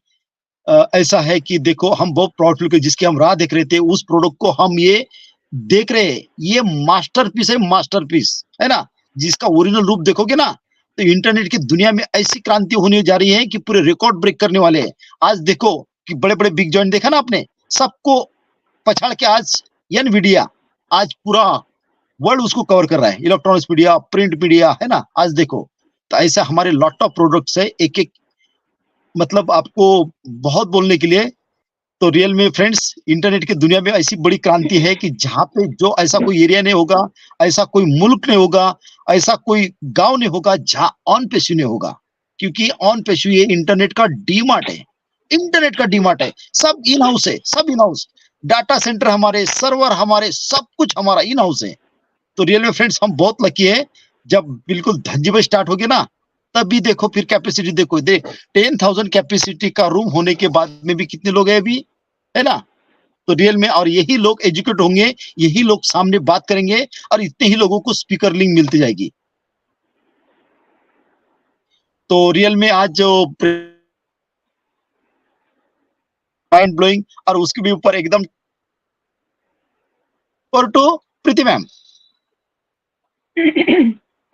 ऐसा है कि देखो, हम बहुत प्राउड फील, जिसकी हम राह देख रहे थे, उस प्रोडक्ट को हम ये देख रहे हैं, ये मास्टरपीस है, मास्टरपीस, है ना। जिसका ओरिजिनल रूप देखोगे ना, तो इंटरनेट की दुनिया में ऐसी क्रांति होने जा रही है कि पूरे रिकॉर्ड ब्रेक करने वाले हैं। आज देखो कि बड़े बड़े बिग जॉइंट देखा ना आपने, सबको पछाड़ के आज एनवीडिया आज पूरा वर्ल्ड उसको कवर कर रहा है, इलेक्ट्रॉनिक्स मीडिया, प्रिंट मीडिया, है ना। आज देखो, तो ऐसा हमारे लॉट ऑफ प्रोडक्ट्स है, एक एक मतलब आपको बहुत बोलने के लिए। तो रियल में फ्रेंड्स, इंटरनेट की दुनिया में ऐसी बड़ी क्रांति है कि जहां पे जो ऐसा कोई एरिया नहीं होगा, ऐसा कोई मुल्क नहीं होगा, ऐसा कोई गांव नहीं होगा जहां ऑन पेशू नहीं होगा, क्योंकि ऑन पेशू ये इंटरनेट का डीमार्ट है, इंटरनेट का डीमार्ट है। सब इन हाउस है, सब इन हाउस, डाटा सेंटर हमारे, सर्वर हमारे, सब कुछ हमारा इन हाउस है। तो रियल में फ्रेंड्स, हम बहुत लकी है। जब बिल्कुल धनजीवन स्टार्ट हो गया ना, तभी देखो फिर कैपेसिटी देखो, 10,000 कैपेसिटी का रूम होने के बाद में भी कितने लोग हैं अभी, है ना। तो रियल में, और यही लोग एजुकेट होंगे, यही लोग सामने बात करेंगे, और इतने ही लोगों को स्पीकर लिंक मिलती जाएगी। तो रियल में आज जो माइंड ब्लोइंग, और उसके भी ऊपर एकदम और to Preeti ma'am.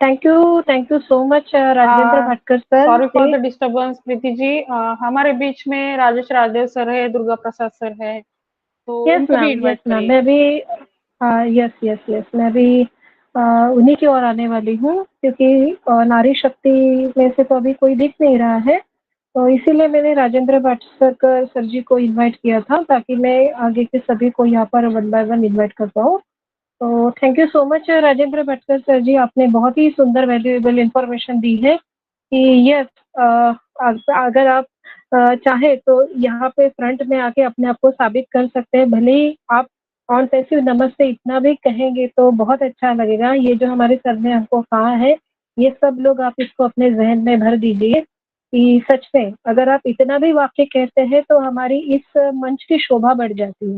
Thank you so much Rajendra Bhatkar sir. Sorry for the disturbance Preeti ji, हमारे बीच में राजेश राजदेव सर है, दुर्गा प्रसाद सर है, तो उनको भी इनवाइट करिए। मैं भी यस मैं भी उन्हीं की ओर आने वाली हूँ, क्योंकि नारी शक्ति में से तो अभी कोई दिख नहीं रहा है, तो इसीलिए मैंने राजेंद्र भटकर सर जी को इनवाइट किया था, ताकि मैं आगे के सभी को यहाँ पर 1 बाय 1 इनवाइट कर पाऊँ। तो thank you so much Rajendra Bhatkar sir ji, आपने बहुत ही सुंदर वैल्यूएबल इंफॉर्मेशन दी है कि यस, अगर आप चाहे तो यहाँ पे फ्रंट में आके अपने आप को साबित कर सकते हैं। भले ही आप ऑन पैसिव नमस्ते इतना भी कहेंगे तो बहुत अच्छा लगेगा। ये जो हमारे सर ने हमको कहा है, ये सब लोग आप इसको अपने जहन में भर दीजिए कि सच में अगर आप इतना भी वाक्य कहते हैं तो हमारी इस मंच की शोभा बढ़ जाती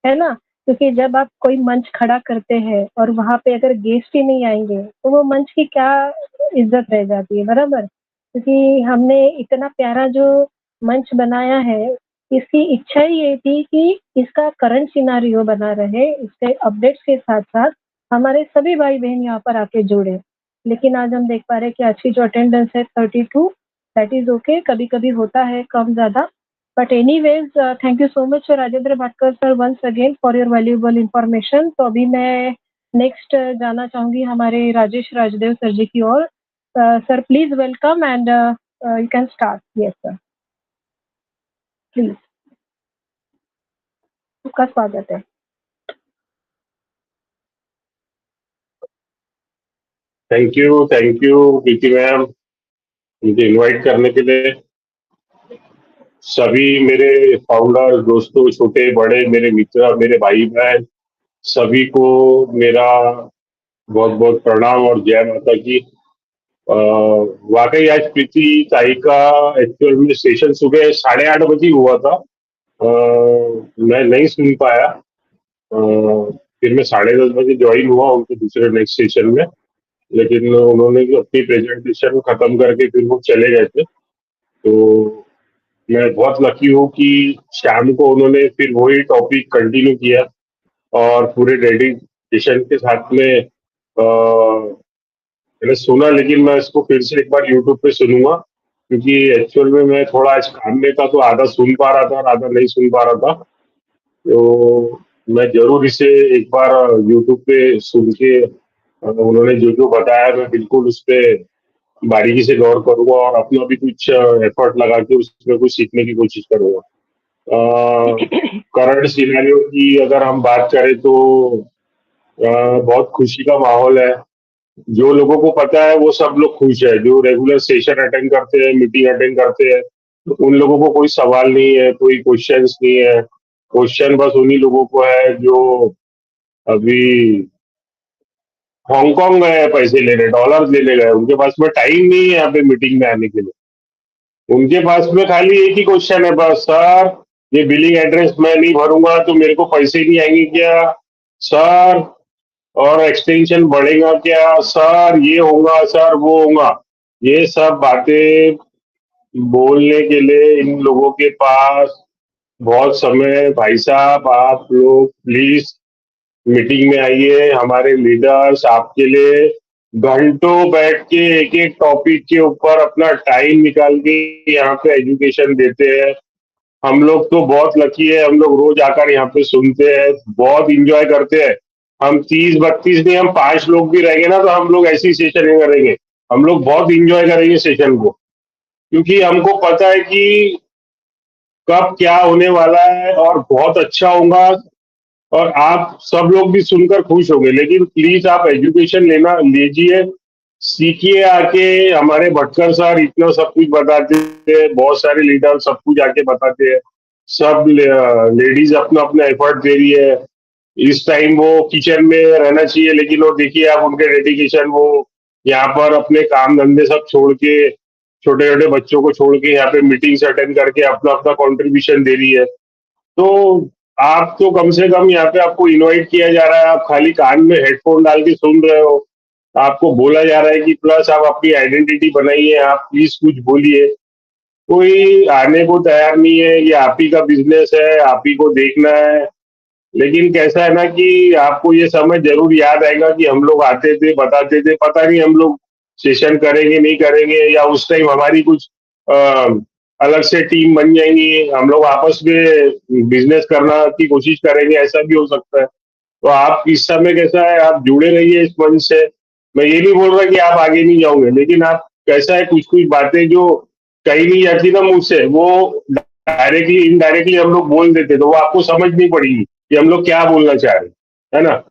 है ना। क्योंकि जब आप कोई मंच खड़ा करते हैं और वहाँ पे अगर गेस्ट ही नहीं आएंगे तो वो मंच की क्या इज्जत रह जाती है, बराबर। क्योंकि हमने इतना प्यारा जो मंच बनाया है, इसकी इच्छा ही ये थी कि इसका करंट सिनारियो बना रहे, इसके अपडेट्स के साथ साथ हमारे सभी भाई बहन यहाँ पर आके जुड़े। लेकिन आज हम देख पा रहे हैं कि आज की जो अटेंडेंस है 32, दैट इज ओके, कभी कभी होता है कम ज्यादा। But anyways, thank you so much Rajendra Bhatkar sir once again for your valuable information. तो अभी मैं नेक्स्ट जाना चाहूंगी हमारे राजेश राजदेव सर जी की ओर। Sir please welcome and you can start. Yes sir, please, आपका स्वागत है। थैंक यू प्रीति मैम, मुझे इनवाइट करने के लिए। सभी मेरे फाउंडर दोस्तों, छोटे बड़े, मेरे मित्र, मेरे भाई बहन, सभी को मेरा बहुत बहुत प्रणाम और जय माता की। वाकई आज प्रीति ताई का एक्चुअल में सेशन सुबह 8:30 बजे हुआ था, मैं नहीं सुन पाया। फिर मैं 10:30 ज्वाइन हुआ उनके दूसरे नेक्स्ट सेशन में, लेकिन उन्होंने अपनी प्रेजेंटेशन खत्म करके फिर वो चले गए थे। तो मैं बहुत लकी हूँ कि शाम को उन्होंने फिर वही टॉपिक कंटिन्यू किया और पूरे डेडिकेशन के साथ में मैंने सुना, लेकिन मैं इसको फिर से एक बार यूट्यूब पे सुनूंगा, क्योंकि एक्चुअल में मैं थोड़ा आज काम में था, तो आधा सुन पा रहा था और आधा नहीं सुन पा रहा था। तो मैं जरूर इसे एक बार यूट्यूब पे सुन के उन्होंने जो जो बताया मैं बिल्कुल उस पे बारीकी से गौर करूंगा और अपना भी कुछ एफर्ट लगा के उसमें कुछ सीखने की कोशिश करूंगा। करंट सिनेरियो की अगर हम बात करें तो बहुत खुशी का माहौल है। जो लोगों को पता है वो सब लोग खुश है, जो रेगुलर सेशन अटेंड करते हैं, मीटिंग अटेंड करते हैं, तो उन लोगों को कोई सवाल नहीं है, कोई क्वेश्चंस नहीं है। क्वेश्चन बस उन्हीं लोगों को है जो अभी हांगकांग गए हैं पैसे लेने, डॉलर लेने गए, उनके पास में टाइम नहीं है यहाँ पे मीटिंग में आने के लिए। उनके पास में खाली एक ही क्वेश्चन है, बस सर ये बिलिंग एड्रेस मैं नहीं भरूंगा तो मेरे को पैसे नहीं आएंगे क्या सर, और एक्सटेंशन बढ़ेगा क्या सर, ये होगा सर वो होगा। ये सब बातें बोलने के लिए इन लोगों के पास बहुत समय। भाई साहब आप लोग प्लीज मीटिंग में आइए, हमारे लीडर्स आपके लिए घंटों बैठ के एक एक टॉपिक के ऊपर अपना टाइम निकाल के यहाँ पे एजुकेशन देते हैं। हम लोग तो बहुत लकी है, हम लोग रोज आकर यहाँ पे सुनते हैं, बहुत इंजॉय करते हैं। हम 30-32 नहीं, हम 5 लोग भी रहेंगे ना तो हम लोग ऐसी सेशन नहीं करेंगे, हम लोग बहुत इंजॉय करेंगे सेशन को, क्योंकि हमको पता है कि कब क्या होने वाला है और बहुत अच्छा होगा और आप सब लोग भी सुनकर खुश होंगे। लेकिन प्लीज आप एजुकेशन लेना लीजिए, सीखिए आके। हमारे भटकर सर इतना सब कुछ बताते हैं, बहुत सारे लीडर सब कुछ आके बताते हैं, सब लेडीज अपना अपना एफर्ट दे रही है। इस टाइम वो किचन में रहना चाहिए, लेकिन वो देखिए आप उनके डेडिकेशन, वो यहाँ पर अपने काम धंधे सब छोड़ के, छोटे छोटे बच्चों को छोड़ के यहाँ पे मीटिंग्स अटेंड करके अपना अपना कॉन्ट्रीब्यूशन दे रही है। तो आप तो कम से कम यहाँ पे आपको इनवाइट किया जा रहा है, आप खाली कान में हेडफोन डाल के सुन रहे हो, आपको बोला जा रहा है कि प्लस आप अपनी आइडेंटिटी बनाइए, आप प्लीज कुछ बोलिए। कोई आने को तैयार नहीं है, ये आप ही का बिजनेस है, आप ही को देखना है। लेकिन कैसा है ना कि आपको ये समय जरूर याद आएगा कि हम लोग आते थे, बताते थे, पता नहीं हम लोग सेशन करेंगे नहीं करेंगे, या उस टाइम हमारी कुछ अलग से टीम बन जाएंगी, हम लोग आपस में बिजनेस करना की कोशिश करेंगे, ऐसा भी हो सकता है। तो आप इस समय कैसा है, आप जुड़े रहिए इस मंच से। मैं ये नहीं बोल रहा कि आप आगे नहीं जाओगे, लेकिन आप कैसा है, कुछ कुछ बातें जो कही नहीं जाती ना मुझसे, वो डायरेक्टली इनडायरेक्टली हम लोग बोल देते, तो वो आपको समझ नहीं पड़ेगी कि हम लोग क्या बोलना चाह रहे हैं, है ना।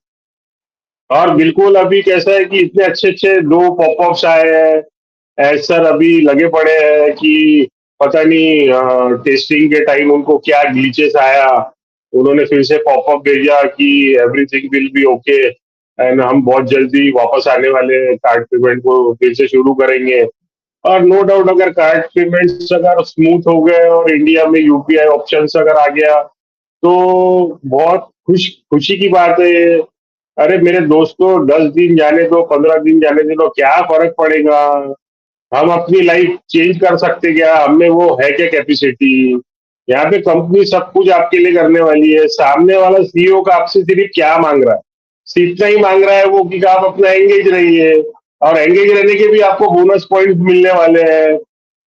और बिल्कुल अभी कैसा है कि इतने अच्छे अच्छे 2 पॉपअप्स आए हैं, सर अभी लगे पड़े हैं कि पता नहीं टेस्टिंग के टाइम उनको क्या ग्लिचेस आया, उन्होंने फिर से पॉपअप भेजा कि everything will be okay and हम बहुत जल्दी वापस आने वाले कार्ड पेमेंट को फिर से शुरू करेंगे। और नो डाउट अगर कार्ड पेमेंट्स अगर स्मूथ हो गए और इंडिया में यूपीआई ऑप्शन अगर आ गया तो बहुत खुशी की बात है ये। अरे मेरे दोस्तों 10 दिन जाने दो, 15 दिन जाने दो, क्या फर्क पड़ेगा, हम अपनी लाइफ चेंज कर सकते क्या, हमें वो है क्या कैपेसिटी। यहाँ पे कंपनी सब कुछ आपके लिए करने वाली है। सामने वाला सीईओ का आपसे सिर्फ क्या मांग रहा है, सिर्फ इतना ही मांग रहा है वो कि आप अपना एंगेज रहिए, और एंगेज रहने के भी आपको बोनस पॉइंट मिलने वाले हैं।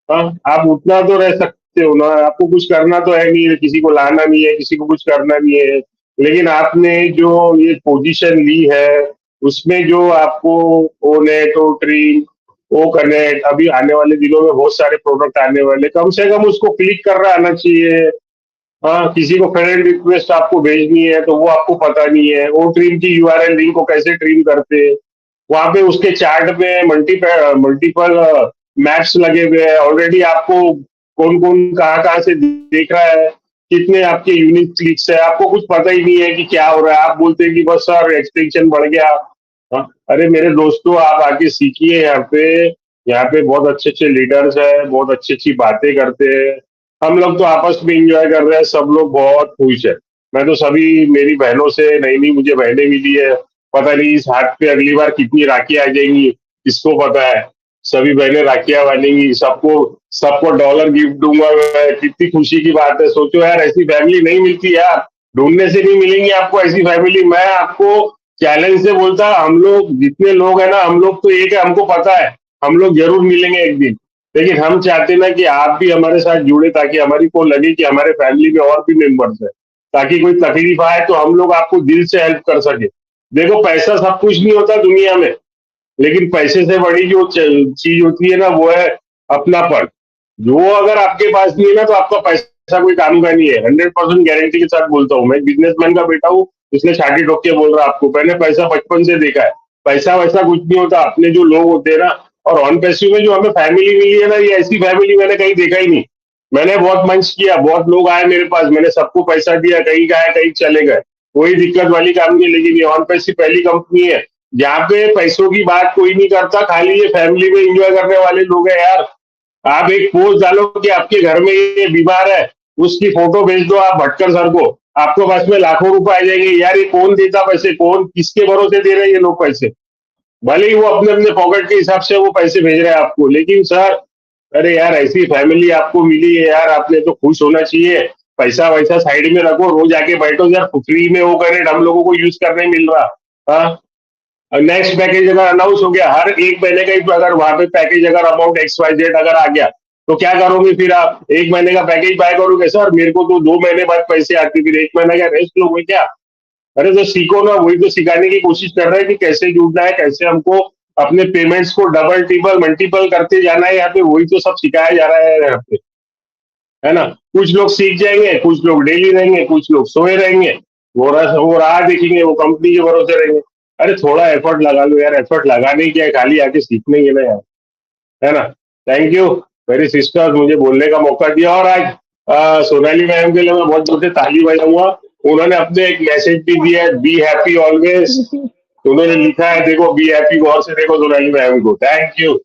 हाँ, आप उतना तो रह सकते हो ना, आपको कुछ करना तो है नहीं, किसी को लाना नहीं है, किसी को कुछ करना नहीं है। लेकिन आपने जो ये पोजीशन ली है उसमें जो आपको ओ नेट, ओ ट्रीम, ओ कनेक्ट, अभी आने वाले दिनों में बहुत सारे प्रोडक्ट आने वाले, कम से कम उसको क्लिक कर रहा आना चाहिए। हाँ, किसी को फ्रेंड रिक्वेस्ट आपको भेजनी है तो वो आपको पता नहीं है, ओ ट्रीम की यूआरएल लिंक को कैसे ट्रीम करते हैं, वहां पे उसके चार्ट में मल्टीपल मैप्स लगे हुए हैं ऑलरेडी, आपको कौन कौन कहाँ कहाँ से देख रहा है, कितने आपके यूनिक क्लिक्स है, आपको कुछ पता ही नहीं है कि क्या हो रहा है। आप बोलते हैं कि बस सर एक्सटेंशन बढ़ गया। हाँ, अरे मेरे दोस्तों आप आके सीखिए, यहाँ पे बहुत अच्छे अच्छे लीडर्स है, बहुत अच्छी अच्छी बातें करते हैं, हम लोग तो आपस में इंजॉय कर रहे हैं, सब लोग बहुत खुश है। मैं तो सभी मेरी बहनों से नई नई मुझे बहनें मिली है, पता नहीं इस हाथ पे अगली बार कितनी राखियां आ जाएंगी, किसको पता है। सभी बहनें राखियां बांधेंगी, सबको सबको डॉलर गिफ्ट दूंगा मैं, कितनी खुशी की बात है। सोचो यार, ऐसी फैमिली नहीं मिलती यार, ढूंढने से नहीं मिलेंगी आपको ऐसी फैमिली। मैं आपको चैलेंज से बोलता, हम लोग जितने लोग हैं ना, हम लोग तो एक है, हमको पता है हम लोग जरूर मिलेंगे एक दिन। लेकिन हम चाहते ना कि आप भी हमारे साथ जुड़े, ताकि हमारी को लगे कि हमारे फैमिली में और भी मेंबर्स है, ताकि कोई तकलीफ आए तो हम लोग आपको दिल से हेल्प कर सके। देखो, पैसा सब कुछ नहीं होता दुनिया में, लेकिन पैसे से बड़ी जो चीज होती है ना, वो है अपनापन। जो अगर आपके पास नहीं है ना, तो आपका पैसा कोई काम का नहीं है। 100% गारंटी के साथ बोलता हूँ, मैं बिजनेसमैन का बेटा हूँ, इसलिए छाती ठोक के बोल रहा आपको। मैंने पैसा बचपन से देखा है, पैसा वैसा कुछ नहीं होता। अपने जो लोग होते हैं ना, और ऑन पैसिव में जो हमें फैमिली मिली है ना, ये ऐसी फैमिली मैंने कहीं देखा ही नहीं। मैंने बहुत मंच किया, बहुत लोग आए मेरे पास, मैंने सबको पैसा दिया, कहीं गए कहीं चले गए, कोई दिक्कत वाली काम नहीं। लेकिन ये ऑन पैसिव पहली कंपनी है जहाँ पे पैसों की बात कोई नहीं करता, खाली ये फैमिली में एंजॉय करने वाले लोग हैं यार। आप एक पोस्ट डालो कि आपके घर में ये बीमार है, उसकी फोटो भेज दो आप भटकर सर को, आपको बस में लाखों रुपए आ जाएंगे। यार ये कौन देता पैसे, कौन किसके भरोसे दे रहे हैं ये लोग पैसे? भले ही वो अपने अपने पॉकेट के हिसाब से वो पैसे भेज रहे हैं आपको, लेकिन सर, अरे यार ऐसी फैमिली आपको मिली है यार, आपने तो खुश होना चाहिए। पैसा वैसा साइड में रखो, रोज आके बैठो यार, फ्री में वो करें, हम लोगों को यूज करने मिल रहा। हाँ, नेक्स्ट पैकेज अगर अनाउंस हो गया, हर एक महीने का अगर वहां पे पैकेज अगर अमाउंट XYZ अगर आ गया, तो क्या करोगे फिर आप? एक महीने का पैकेज बाय करोगे? सर मेरे को तो 2 महीने बाद पैसे आते, फिर 1 महीना का रेस्ट लोगे क्या? अरे तो सीखो ना, वही तो सिखाने की कोशिश कर रहे हैं कि कैसे जुड़ना है, कैसे हमको अपने पेमेंट्स को डबल टिबल मल्टीपल करते जाना है। यहाँ पे वही तो सब सिखाया जा रहा है यहाँ पे, है ना। कुछ लोग सीख जाएंगे, कुछ लोग डेली रहेंगे, कुछ लोग सोए रहेंगे, वो राह देखेंगे, वो कंपनी के भरोसे रहेंगे। अरे थोड़ा एफर्ट लगा लो यार, एफर्ट लगाने की है, खाली आके सीखने के ना यार, है ना। थैंक यू मेरी सिस्टर, मुझे बोलने का मौका दिया। और आज सोनाली मैम के लिए मैं बहुत जोर से ताली बजाऊंगा। उन्होंने अपने एक मैसेज भी दिया है, बी हैप्पी ऑलवेज। उन्होंने लिखा है, देखो बी हैप्पी, गौर से देखो सोनाली मैम को। Thank you.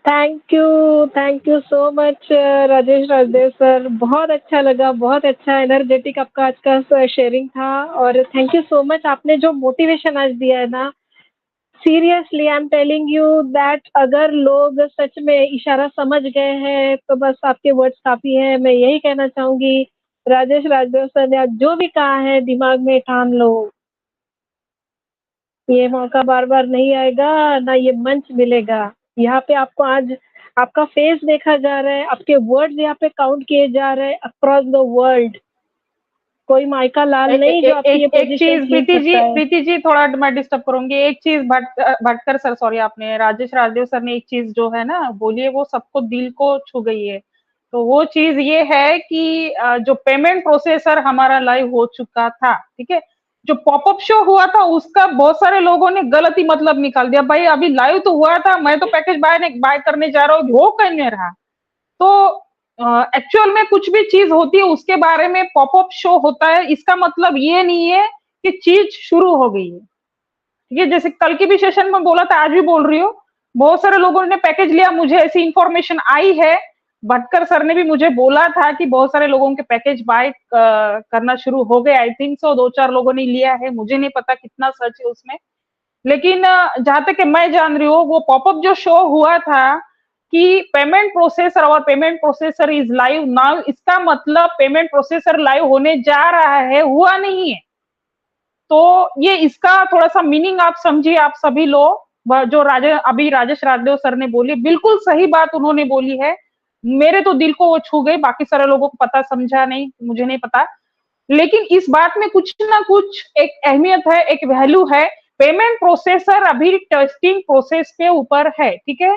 Thank you so much Rajesh Rajdev sir. बहुत अच्छा लगा, बहुत अच्छा एनर्जेटिक आपका आज का शेयरिंग था। और थैंक यू सो मच, आपने जो मोटिवेशन आज दिया है ना, seriously I am telling you that अगर लोग सच में इशारा समझ गए हैं तो बस आपके वर्ड्स काफी है। मैं यही कहना चाहूंगी, राजेश राजदेव सर ने आज जो भी कहा है दिमाग में ठान लो, ये मौका बार बार नहीं आएगा, ना ये मंच मिलेगा। यहाँ पे आपको आज आपका फेस देखा जा रहा है, आपके वर्ड्स यहाँ पे काउंट किए जा रहे हैं अक्रॉस द वर्ल्ड। कोई माइका लाल नहीं जो आपकी ये एक पोजीशन चीज छीन सकता है। प्रीति जी थोड़ा मैं डिस्टर्ब करूंगी। एक चीज भटकर सर, सॉरी, आपने राजेश राजदेव सर ने एक चीज जो है ना बोली है, वो सबको दिल को छू गई है। तो वो चीज ये है कि जो पेमेंट प्रोसेसर हमारा लाइव हो चुका था, ठीक है, जो पॉपअप शो हुआ था उसका बहुत सारे लोगों ने गलत ही मतलब निकाल दिया। भाई अभी लाइव तो हुआ था, मैं तो पैकेज बाय करने जा रहा हूँ, हो कहीं रहा। तो एक्चुअल में कुछ भी चीज होती है उसके बारे में पॉपअप शो होता है, इसका मतलब ये नहीं है कि चीज शुरू हो गई है। ये जैसे कल की भी सेशन में बोला था, आज भी बोल रही हूँ, बहुत सारे लोगों ने पैकेज लिया, मुझे ऐसी इंफॉर्मेशन आई है। भटकर सर ने भी मुझे बोला था कि बहुत सारे लोगों के पैकेज बाय करना शुरू हो गए। आई थिंक सो 2-4 लोगों ने लिया है, मुझे नहीं पता कितना सच है उसमें। लेकिन जहां तक मैं जान रही हूँ, वो पॉपअप जो शो हुआ था कि पेमेंट प्रोसेसर और payment processor is live now, इसका मतलब पेमेंट प्रोसेसर लाइव होने जा रहा है, हुआ नहीं है। तो ये इसका थोड़ा सा मीनिंग आप समझिए, आप सभी लोग। जो अभी राजेश राजदेव सर ने बोली, बिल्कुल सही बात उन्होंने बोली है, मेरे तो दिल को वो छू गई। बाकी सारे लोगों को पता समझा नहीं, मुझे नहीं पता, लेकिन इस बात में कुछ ना कुछ एक अहमियत है, एक वैल्यू है। पेमेंट प्रोसेसर अभी टेस्टिंग प्रोसेस के ऊपर है, ठीक है।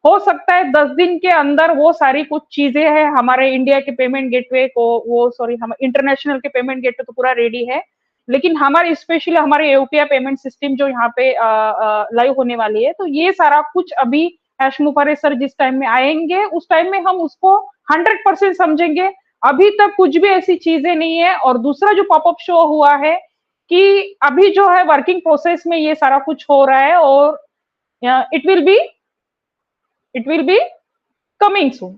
हो सकता है 10 दिन के अंदर वो सारी कुछ चीजें हैं हमारे इंडिया के पेमेंट गेटवे को, वो सॉरी हम इंटरनेशनल के पेमेंट गेटवे तो पूरा रेडी है, लेकिन हमारे स्पेशली हमारे यूपीआई पेमेंट सिस्टम जो यहाँ पे लाइव होने वाली है, तो ये सारा कुछ अभी हैशमुफारे सर जिस टाइम में आएंगे उस टाइम में हम उसको 100% समझेंगे। अभी तक कुछ भी ऐसी चीजें नहीं है। और दूसरा जो पॉपअप शो हुआ है कि अभी जो है वर्किंग प्रोसेस में ये सारा कुछ हो रहा है, और it will be coming soon.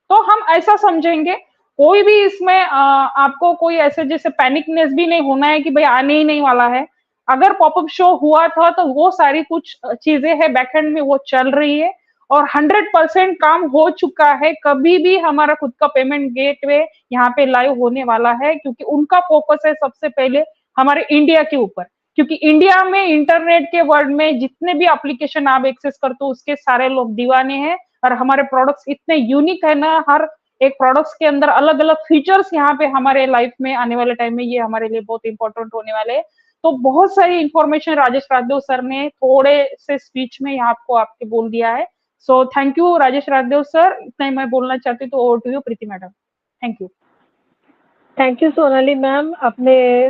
तो हम ऐसा समझेंगे, कोई भी इसमें आपको कोई ऐसे जैसे पैनिकनेस भी नहीं होना है कि भाई आने ही नहीं वाला है। अगर पॉपअप शो हुआ था तो वो सारी कुछ चीजें है बैकएंड में वो चल रही है और 100% काम हो चुका है। कभी भी हमारा खुद का पेमेंट गेटवे यहाँ पे लाइव होने वाला है, क्योंकि उनका फोकस है सबसे पहले हमारे इंडिया के ऊपर, क्योंकि इंडिया में इंटरनेट के वर्ल्ड में जितने भी एप्लीकेशन आप एक्सेस करते हो उसके सारे लोग दीवाने हैं। और हमारे प्रोडक्ट्स इतने यूनिक है ना, हर एक प्रोडक्ट्स के अंदर अलग अलग फीचर्स यहाँ पे हमारे लाइफ में आने वाले टाइम में ये हमारे लिए बहुत इंपॉर्टेंट होने वाले हैं। तो बहुत सारी इंफॉर्मेशन राजेश राजदेव सर ने थोड़े से स्पीच में यहाँ आपको आपके बोल दिया है। So thank you Rajesh Rajdev sir, इतना ही मैं बोलना चाहती हूँ। तो over to you Preeti madam. Thank you. Thank you Sonali ma'am, आपने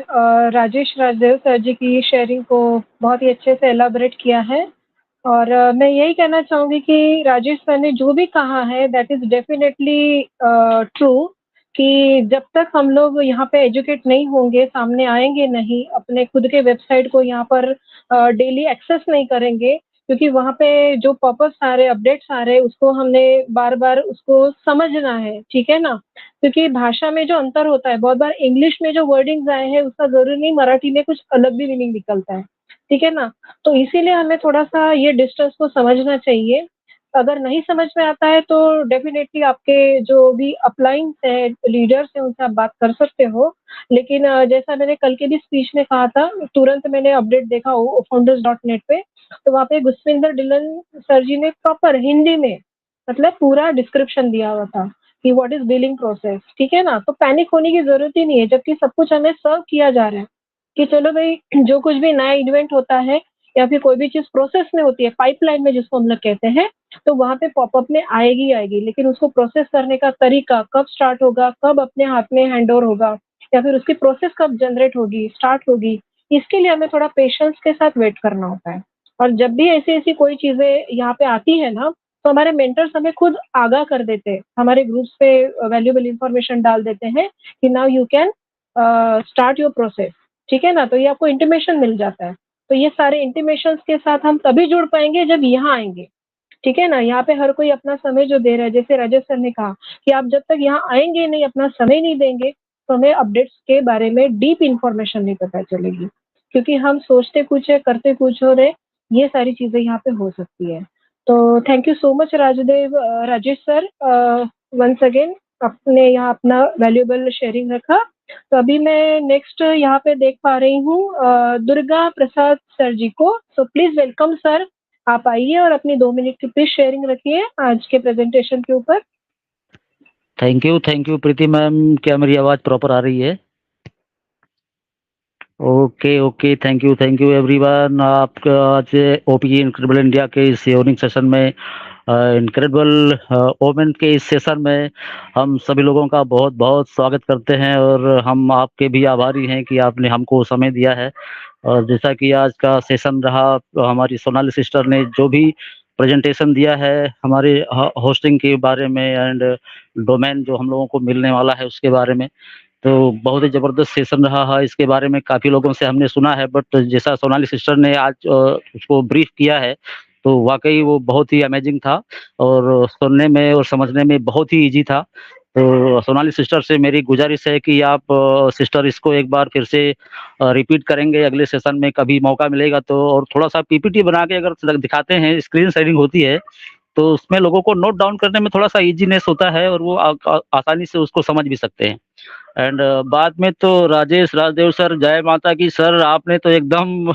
राजेश राजदेव सर जी की शेयरिंग को बहुत ही अच्छे से एलाबोरेट किया है। और मैं यही कहना चाहूंगी कि राजेश सर ने जो भी कहा है दैट इज डेफिनेटली ट्रू, कि जब तक हम लोग यहाँ पे एजुकेट नहीं होंगे, सामने आएंगे नहीं, अपने खुद के वेबसाइट को यहाँ पर डेली एक्सेस नहीं करेंगे, क्योंकि वहाँ पे जो पॉपअप्स आ रहे, अपडेट्स आ रहे, उसको हमने बार बार उसको समझना है, ठीक है ना। क्योंकि भाषा में जो अंतर होता है, बहुत बार इंग्लिश में जो वर्डिंग्स आए हैं उसका जरूरी नहीं मराठी में कुछ अलग भी मीनिंग निकलता है, ठीक है ना। तो इसीलिए हमें थोड़ा सा ये डिस्टेंस को समझना चाहिए। अगर नहीं समझ में आता है तो डेफिनेटली आपके जो भी अपलाइंस है, लीडर्स हैं, उनसे आप बात कर सकते हो। लेकिन जैसा मैंने कल के भी स्पीच में कहा था, तुरंत मैंने अपडेट देखा founders.net पे, तो वहाँ पे गुस्विंदर डिलन सर जी ने प्रॉपर हिंदी में मतलब पूरा डिस्क्रिप्शन दिया हुआ था कि व्हाट इज बिलिंग प्रोसेस, ठीक है ना। तो पैनिक होने की जरूरत ही नहीं है, जबकि सब कुछ हमें सर्व किया जा रहा है कि चलो भाई, जो कुछ भी नया इवेंट होता है या फिर कोई भी चीज प्रोसेस में होती है, पाइपलाइन में जिसको हम लोग कहते हैं, तो वहां पे पॉपअप में आएगी आएगी, लेकिन उसको प्रोसेस करने का तरीका कब स्टार्ट होगा, कब अपने हाथ में हैंड ओवर होगा, या फिर उसकी प्रोसेस कब जनरेट होगी, स्टार्ट होगी, इसके लिए हमें थोड़ा पेशेंस के साथ वेट करना होता है। और जब भी ऐसी ऐसी कोई चीजें यहाँ पे आती है ना, तो हमारे मेंटर्स हमें खुद आगाह कर देते हैं, हमारे ग्रुप्स पे वैल्यूएबल इंफॉर्मेशन डाल देते हैं कि now you can start your process, ठीक है ना। तो ये आपको इंटीमेशन मिल जाता है। तो ये सारे इंटीमेशन के साथ हम तभी जुड़ पाएंगे जब यहाँ आएंगे, ठीक है ना। यहाँ पे हर कोई अपना समय जो दे रहा है, जैसे राजेश सर ने कहा कि आप जब तक यहाँ आएंगे नहीं, अपना समय नहीं देंगे, तो हमें अपडेट्स के बारे में डीप इंफॉर्मेशन नहीं पता चलेगी, क्योंकि हम सोचते कुछ है, करते कुछ हो रहे, ये सारी चीजें यहाँ पे हो सकती है। तो thank you so much Rajesh sir, once again आपने यहाँ अपना वैल्यूएबल शेयरिंग रखा। तो अभी मैं नेक्स्ट यहाँ पे देख पा रही हूँ दुर्गा प्रसाद सर जी को। सो प्लीज वेलकम सर, आप आइए और अपनी 2 मिनट की प्लीज शेयरिंग रखिए आज के प्रेजेंटेशन के ऊपर। Thank you Preeti ma'am. क्या मेरी आवाज प्रॉपर आ रही है? Okay thank you everyone. आपका आज ओपीजी इनक्रेडिबल इंडिया के इस शेयरिंग सेशन में, इनक्रेडिबल ओमेन के इस सेशन में हम सभी लोगों का बहुत बहुत स्वागत करते हैं और हम आपके भी आभारी हैं कि आपने हमको समय दिया है। और जैसा कि आज का सेशन रहा, हमारी सोनाली सिस्टर ने जो भी प्रेजेंटेशन दिया है हमारे होस्टिंग के बारे में एंड डोमेन जो हम लोगों को मिलने वाला है उसके बारे में, तो बहुत ही ज़बरदस्त सेशन रहा है। इसके बारे में काफ़ी लोगों से हमने सुना है, बट जैसा सोनाली सिस्टर ने आज उसको ब्रीफ किया है, तो वाकई वो बहुत ही अमेजिंग था और सुनने में और समझने में बहुत ही इजी था। तो सोनाली सिस्टर से मेरी गुजारिश है कि आप सिस्टर इसको एक बार फिर से रिपीट करेंगे अगले सेशन में, कभी मौका मिलेगा तो, और थोड़ा सा पीपीटी बना के अगर दिखाते हैं, स्क्रीन शेयरिंग होती है तो उसमें लोगों को नोट डाउन करने में थोड़ा सा इजीनेस होता है और वो आसानी से उसको समझ भी सकते हैं। एंड बाद में तो राजेश राजदेव सर, जय माता की सर, आपने तो एकदम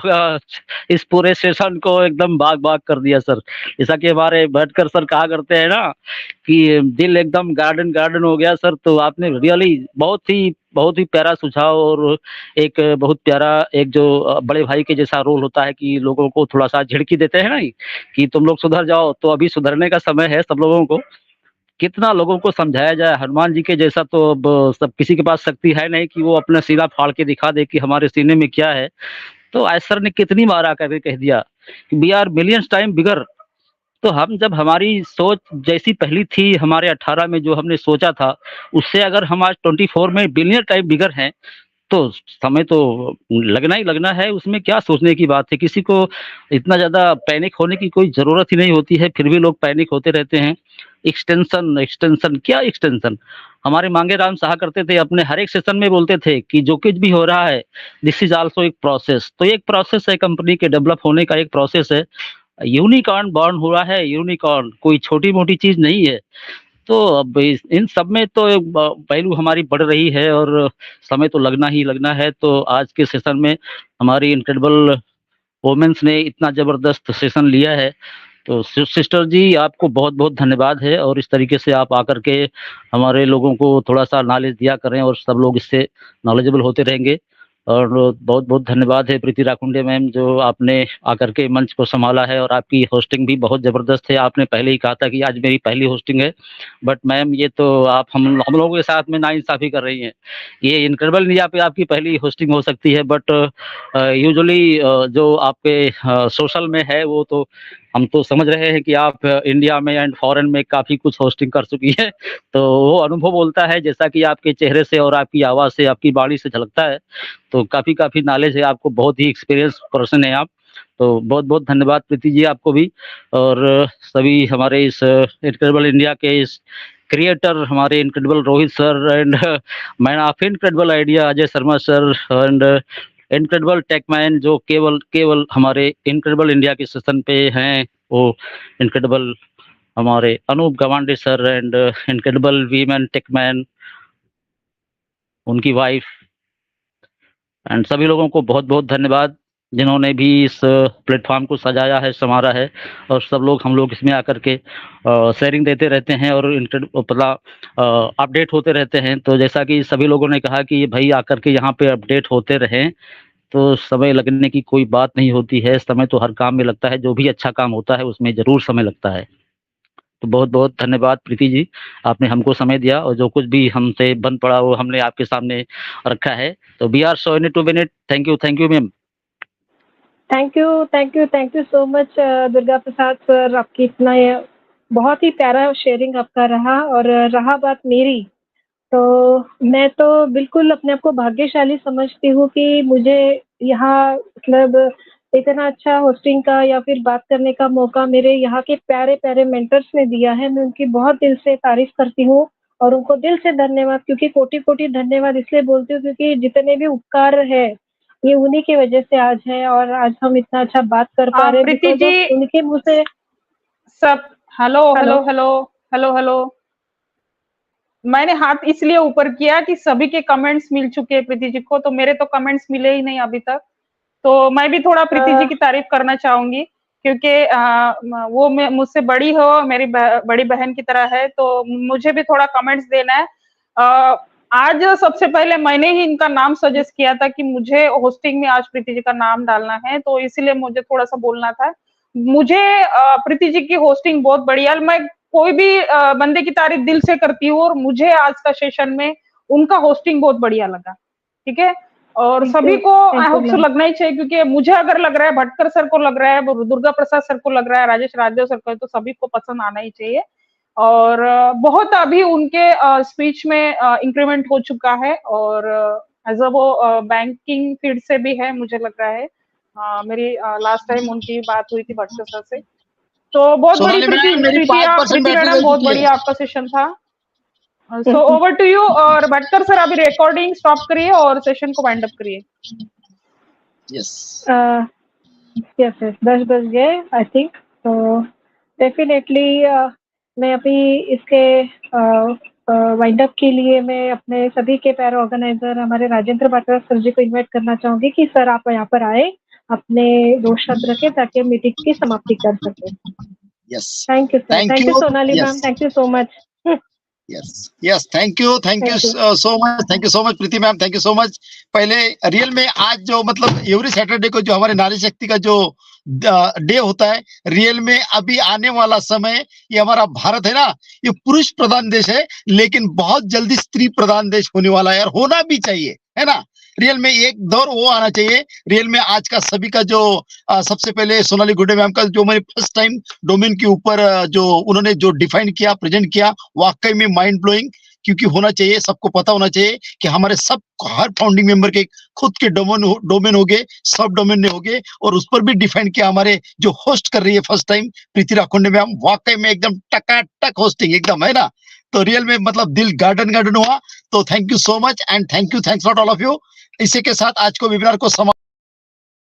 इस पूरे सेशन को एकदम बाग बाग कर दिया सर। जैसा कि हमारे भटकर सर कहा करते हैं ना कि दिल एकदम गार्डन गार्डन हो गया सर। तो आपने रियली बहुत ही प्यारा सुझाव और एक बहुत प्यारा एक जो बड़े भाई के जैसा रोल होता है कि लोगों को थोड़ा सा झिड़की देते हैं ना कि तुम लोग सुधर जाओ, तो अभी सुधरने का समय है सब लोगों को। कितना लोगों को समझाया जाए, हनुमान जी के जैसा तो अब सब किसी के पास शक्ति है नहीं कि वो अपना सीना फाड़ के दिखा दे कि हमारे सीने में क्या है। तो आज सर ने कितनी बार आकर कह दिया कि वी आर मिलियंस टाइम बिगर। तो हम जब हमारी सोच जैसी पहली थी हमारे 18 में जो हमने सोचा था, उससे अगर हम आज 24 में बिलियन टाइम बिगर हैं, तो समय तो लगना ही लगना है। उसमें क्या सोचने की बात है, किसी को इतना ज़्यादा पैनिक होने की कोई ज़रूरत ही नहीं होती है, फिर भी लोग पैनिक होते रहते हैं। एक्सटेंशन क्या एक्सटेंशन, हमारे मांगे राम साहा करते थे, अपने हर एक सेशन में बोलते थे कि जो कुछ भी हो रहा है, दिस इज आल्सो एक प्रोसेस। तो एक प्रोसेस है, कंपनी के डेवलप होने का एक प्रोसेस है। यूनिकॉर्न बॉर्न हुआ है, यूनिकॉर्न कोई छोटी मोटी चीज नहीं है। तो अब इन सब में तो वैल्यू हमारी बढ़ रही है और समय तो लगना ही लगना है। तो आज के सेशन में हमारी इनक्रेडिबल वोमेन्स ने इतना जबरदस्त सेशन लिया है। तो सिस्टर जी, आपको बहुत बहुत धन्यवाद है, और इस तरीके से आप आकर के हमारे लोगों को थोड़ा सा नॉलेज दिया करें और सब लोग इससे नॉलेजेबल होते रहेंगे। और बहुत बहुत धन्यवाद है प्रीति राखुंडे मैम, जो आपने आकर के मंच को संभाला है, और आपकी होस्टिंग भी बहुत जबरदस्त है। आपने पहले ही कहा था कि आज मेरी पहली होस्टिंग है, बट मैम ये तो आप हम लोगों के साथ में नाइंसाफी कर रही हैं। ये इनक्रेडिबल इंडिया पे आपकी पहली होस्टिंग हो सकती है, बट यूजुअली जो आपके सोशल में है वो तो हम तो समझ रहे हैं कि आप इंडिया में एंड फॉरेन में काफ़ी कुछ होस्टिंग कर चुकी हैं। तो वो अनुभव बोलता है, जैसा कि आपके चेहरे से और आपकी आवाज़ से, आपकी वाणी से झलकता है। तो काफ़ी नॉलेज है आपको, बहुत ही एक्सपीरियंस पर्सन है आप। तो बहुत-बहुत धन्यवाद प्रीति जी आपको भी, और सभी हमारे इस इनक्रेडिबल इंडिया के इस क्रिएटर हमारे incredible Rohit sir, and man of incredible idea Ajay Sharma sir, and incredible Tuckman जो केवल हमारे इनक्रेडिबल इंडिया के सेशन पे हैं, वो इनक्रेडिबल हमारे Anup Gawande sir, and incredible women टेकमैन, उनकी वाइफ, एंड सभी लोगों को बहुत बहुत धन्यवाद जिन्होंने भी इस प्लेटफॉर्म को सजाया है, संवारा है। और सब लोग, हम लोग इसमें आकर के शेयरिंग देते रहते हैं और अपडेट होते रहते हैं। तो जैसा कि सभी लोगों ने कहा कि भाई आकर के यहाँ पे अपडेट होते रहें, तो समय लगने की कोई बात नहीं होती है। समय तो हर काम में लगता है, जो भी अच्छा काम होता है उसमें ज़रूर समय लगता है। तो बहुत बहुत धन्यवाद प्रीति जी, आपने हमको समय दिया, और जो कुछ भी हमसे बन पड़ा वो हमने आपके सामने रखा है। तो we are so in to win it. Thank you ma'am. Thank you so much Durga Prasad sir, आपकी इतना बहुत ही प्यारा शेयरिंग आपका रहा। और रहा बात मेरी, तो मैं तो बिल्कुल अपने आप को भाग्यशाली समझती हूँ कि मुझे यहाँ मतलब इतना अच्छा होस्टिंग का या फिर बात करने का मौका मेरे यहाँ के प्यारे मेंटर्स ने दिया है। मैं उनकी बहुत दिल से तारीफ करती हूँ और उनको दिल से धन्यवाद, क्योंकि कोटि धन्यवाद इसलिए बोलती हूँ क्योंकि जितने भी उपकार है ये उन्हीं की वजह से आज है, और आज हम इतना अच्छा बात कर पा रहे हैं प्रीति because जी, of उनके मुंह से। सब हेलो, मैंने हाथ इसलिए ऊपर किया कि सभी के कमेंट्स मिल चुके हैं प्रीति जी को, तो मेरे तो कमेंट्स मिले ही नहीं अभी तक। तो मैं भी थोड़ा प्रीति जी की तारीफ करना चाहूंगी, क्योंकि वो मुझसे बड़ी हो, मेरी बड़ी बहन की तरह है, तो मुझे भी थोड़ा कमेंट्स देना है। आज सबसे पहले मैंने ही इनका नाम सजेस्ट किया था कि मुझे होस्टिंग में आज प्रीति जी का नाम डालना है, तो इसीलिए मुझे थोड़ा सा बोलना था। मुझे प्रीति जी की होस्टिंग बहुत बढ़िया, मैं कोई भी बंदे की तारीफ दिल से करती हूँ, और मुझे आज का सेशन में उनका होस्टिंग बहुत बढ़िया लगा। ठीक है, और सभी को आई होप सो लगना ही चाहिए, क्योंकि मुझे अगर लग रहा है, भटकर सर को लग रहा है, दुर्गा प्रसाद सर को लग रहा है, राजेश राजदेव सर को, तो सभी को पसंद आना ही चाहिए। और बहुत अभी उनके स्पीच में इंक्रीमेंट हो चुका है, और एज अ वो बैंकिंग फील्ड से भी है, मुझे लग रहा है। मेरी लास्ट टाइम उनकी बात हुई थी भटकर सर से, तो बहुत बड़ी प्रीति मैडम, बहुत बढ़िया आपका सेशन था। So over to you. और भटकर सर अभी रिकॉर्डिंग स्टॉप करिए और सेशन को वाइंड अप करिए। यस 10 बज गए आई थिंक, तो डेफिनेटली मैं अभी इसके वाइंड अप के लिए मैं अपने सभी के पैर ऑर्गेनाइजर हमारे राजेंद्र बाटरा सर जी को इनवाइट करना चाहूंगी कि सर आप यहाँ पर आए, अपने 2 शब्द रखें ताकि हम मीटिंग की समाप्ति कर सकें। Yes, thank you sir, thank you Sonali ma'am, thank you so much. Yes thank you so much Preeti ma'am, thank you so much. पहले रियल में आज जो मतलब एवरी सैटरडे को जो हमारे नारी शक्ति का जो डे होता है, रियल में अभी आने वाला समय, ये हमारा भारत है ना, ये पुरुष प्रधान देश है, लेकिन बहुत जल्दी स्त्री प्रधान देश होने वाला है, और होना भी चाहिए, है ना। रियल में एक दौर वो आना चाहिए। रियल में आज का सभी का जो सबसे पहले सोनाली गुड्डे मैम का जो मैंने फर्स्ट टाइम डोमेन के ऊपर जो उन्होंने जो डिफाइन किया, प्रेजेंट किया, वाकई में माइंड ब्लोइंग, क्योंकि होना चाहिए, सबको पता होना चाहिए कि हमारे सब हर फाउंडिंग मेंबर के खुद के डोमेन हो गए, सब डोमेन हो गए, और उस पर भी डिफाइन किया हमारे जो होस्ट कर रही है फर्स्ट टाइम प्रीति राखुंडे मैम। वाकई में एकदम टकाटक होस्टिंग एकदम, है ना। तो रियल में मतलब दिल गार्डन हुआ। तो thank you so much and thanks lot all of you. इसी के साथ आज को वेबिनार को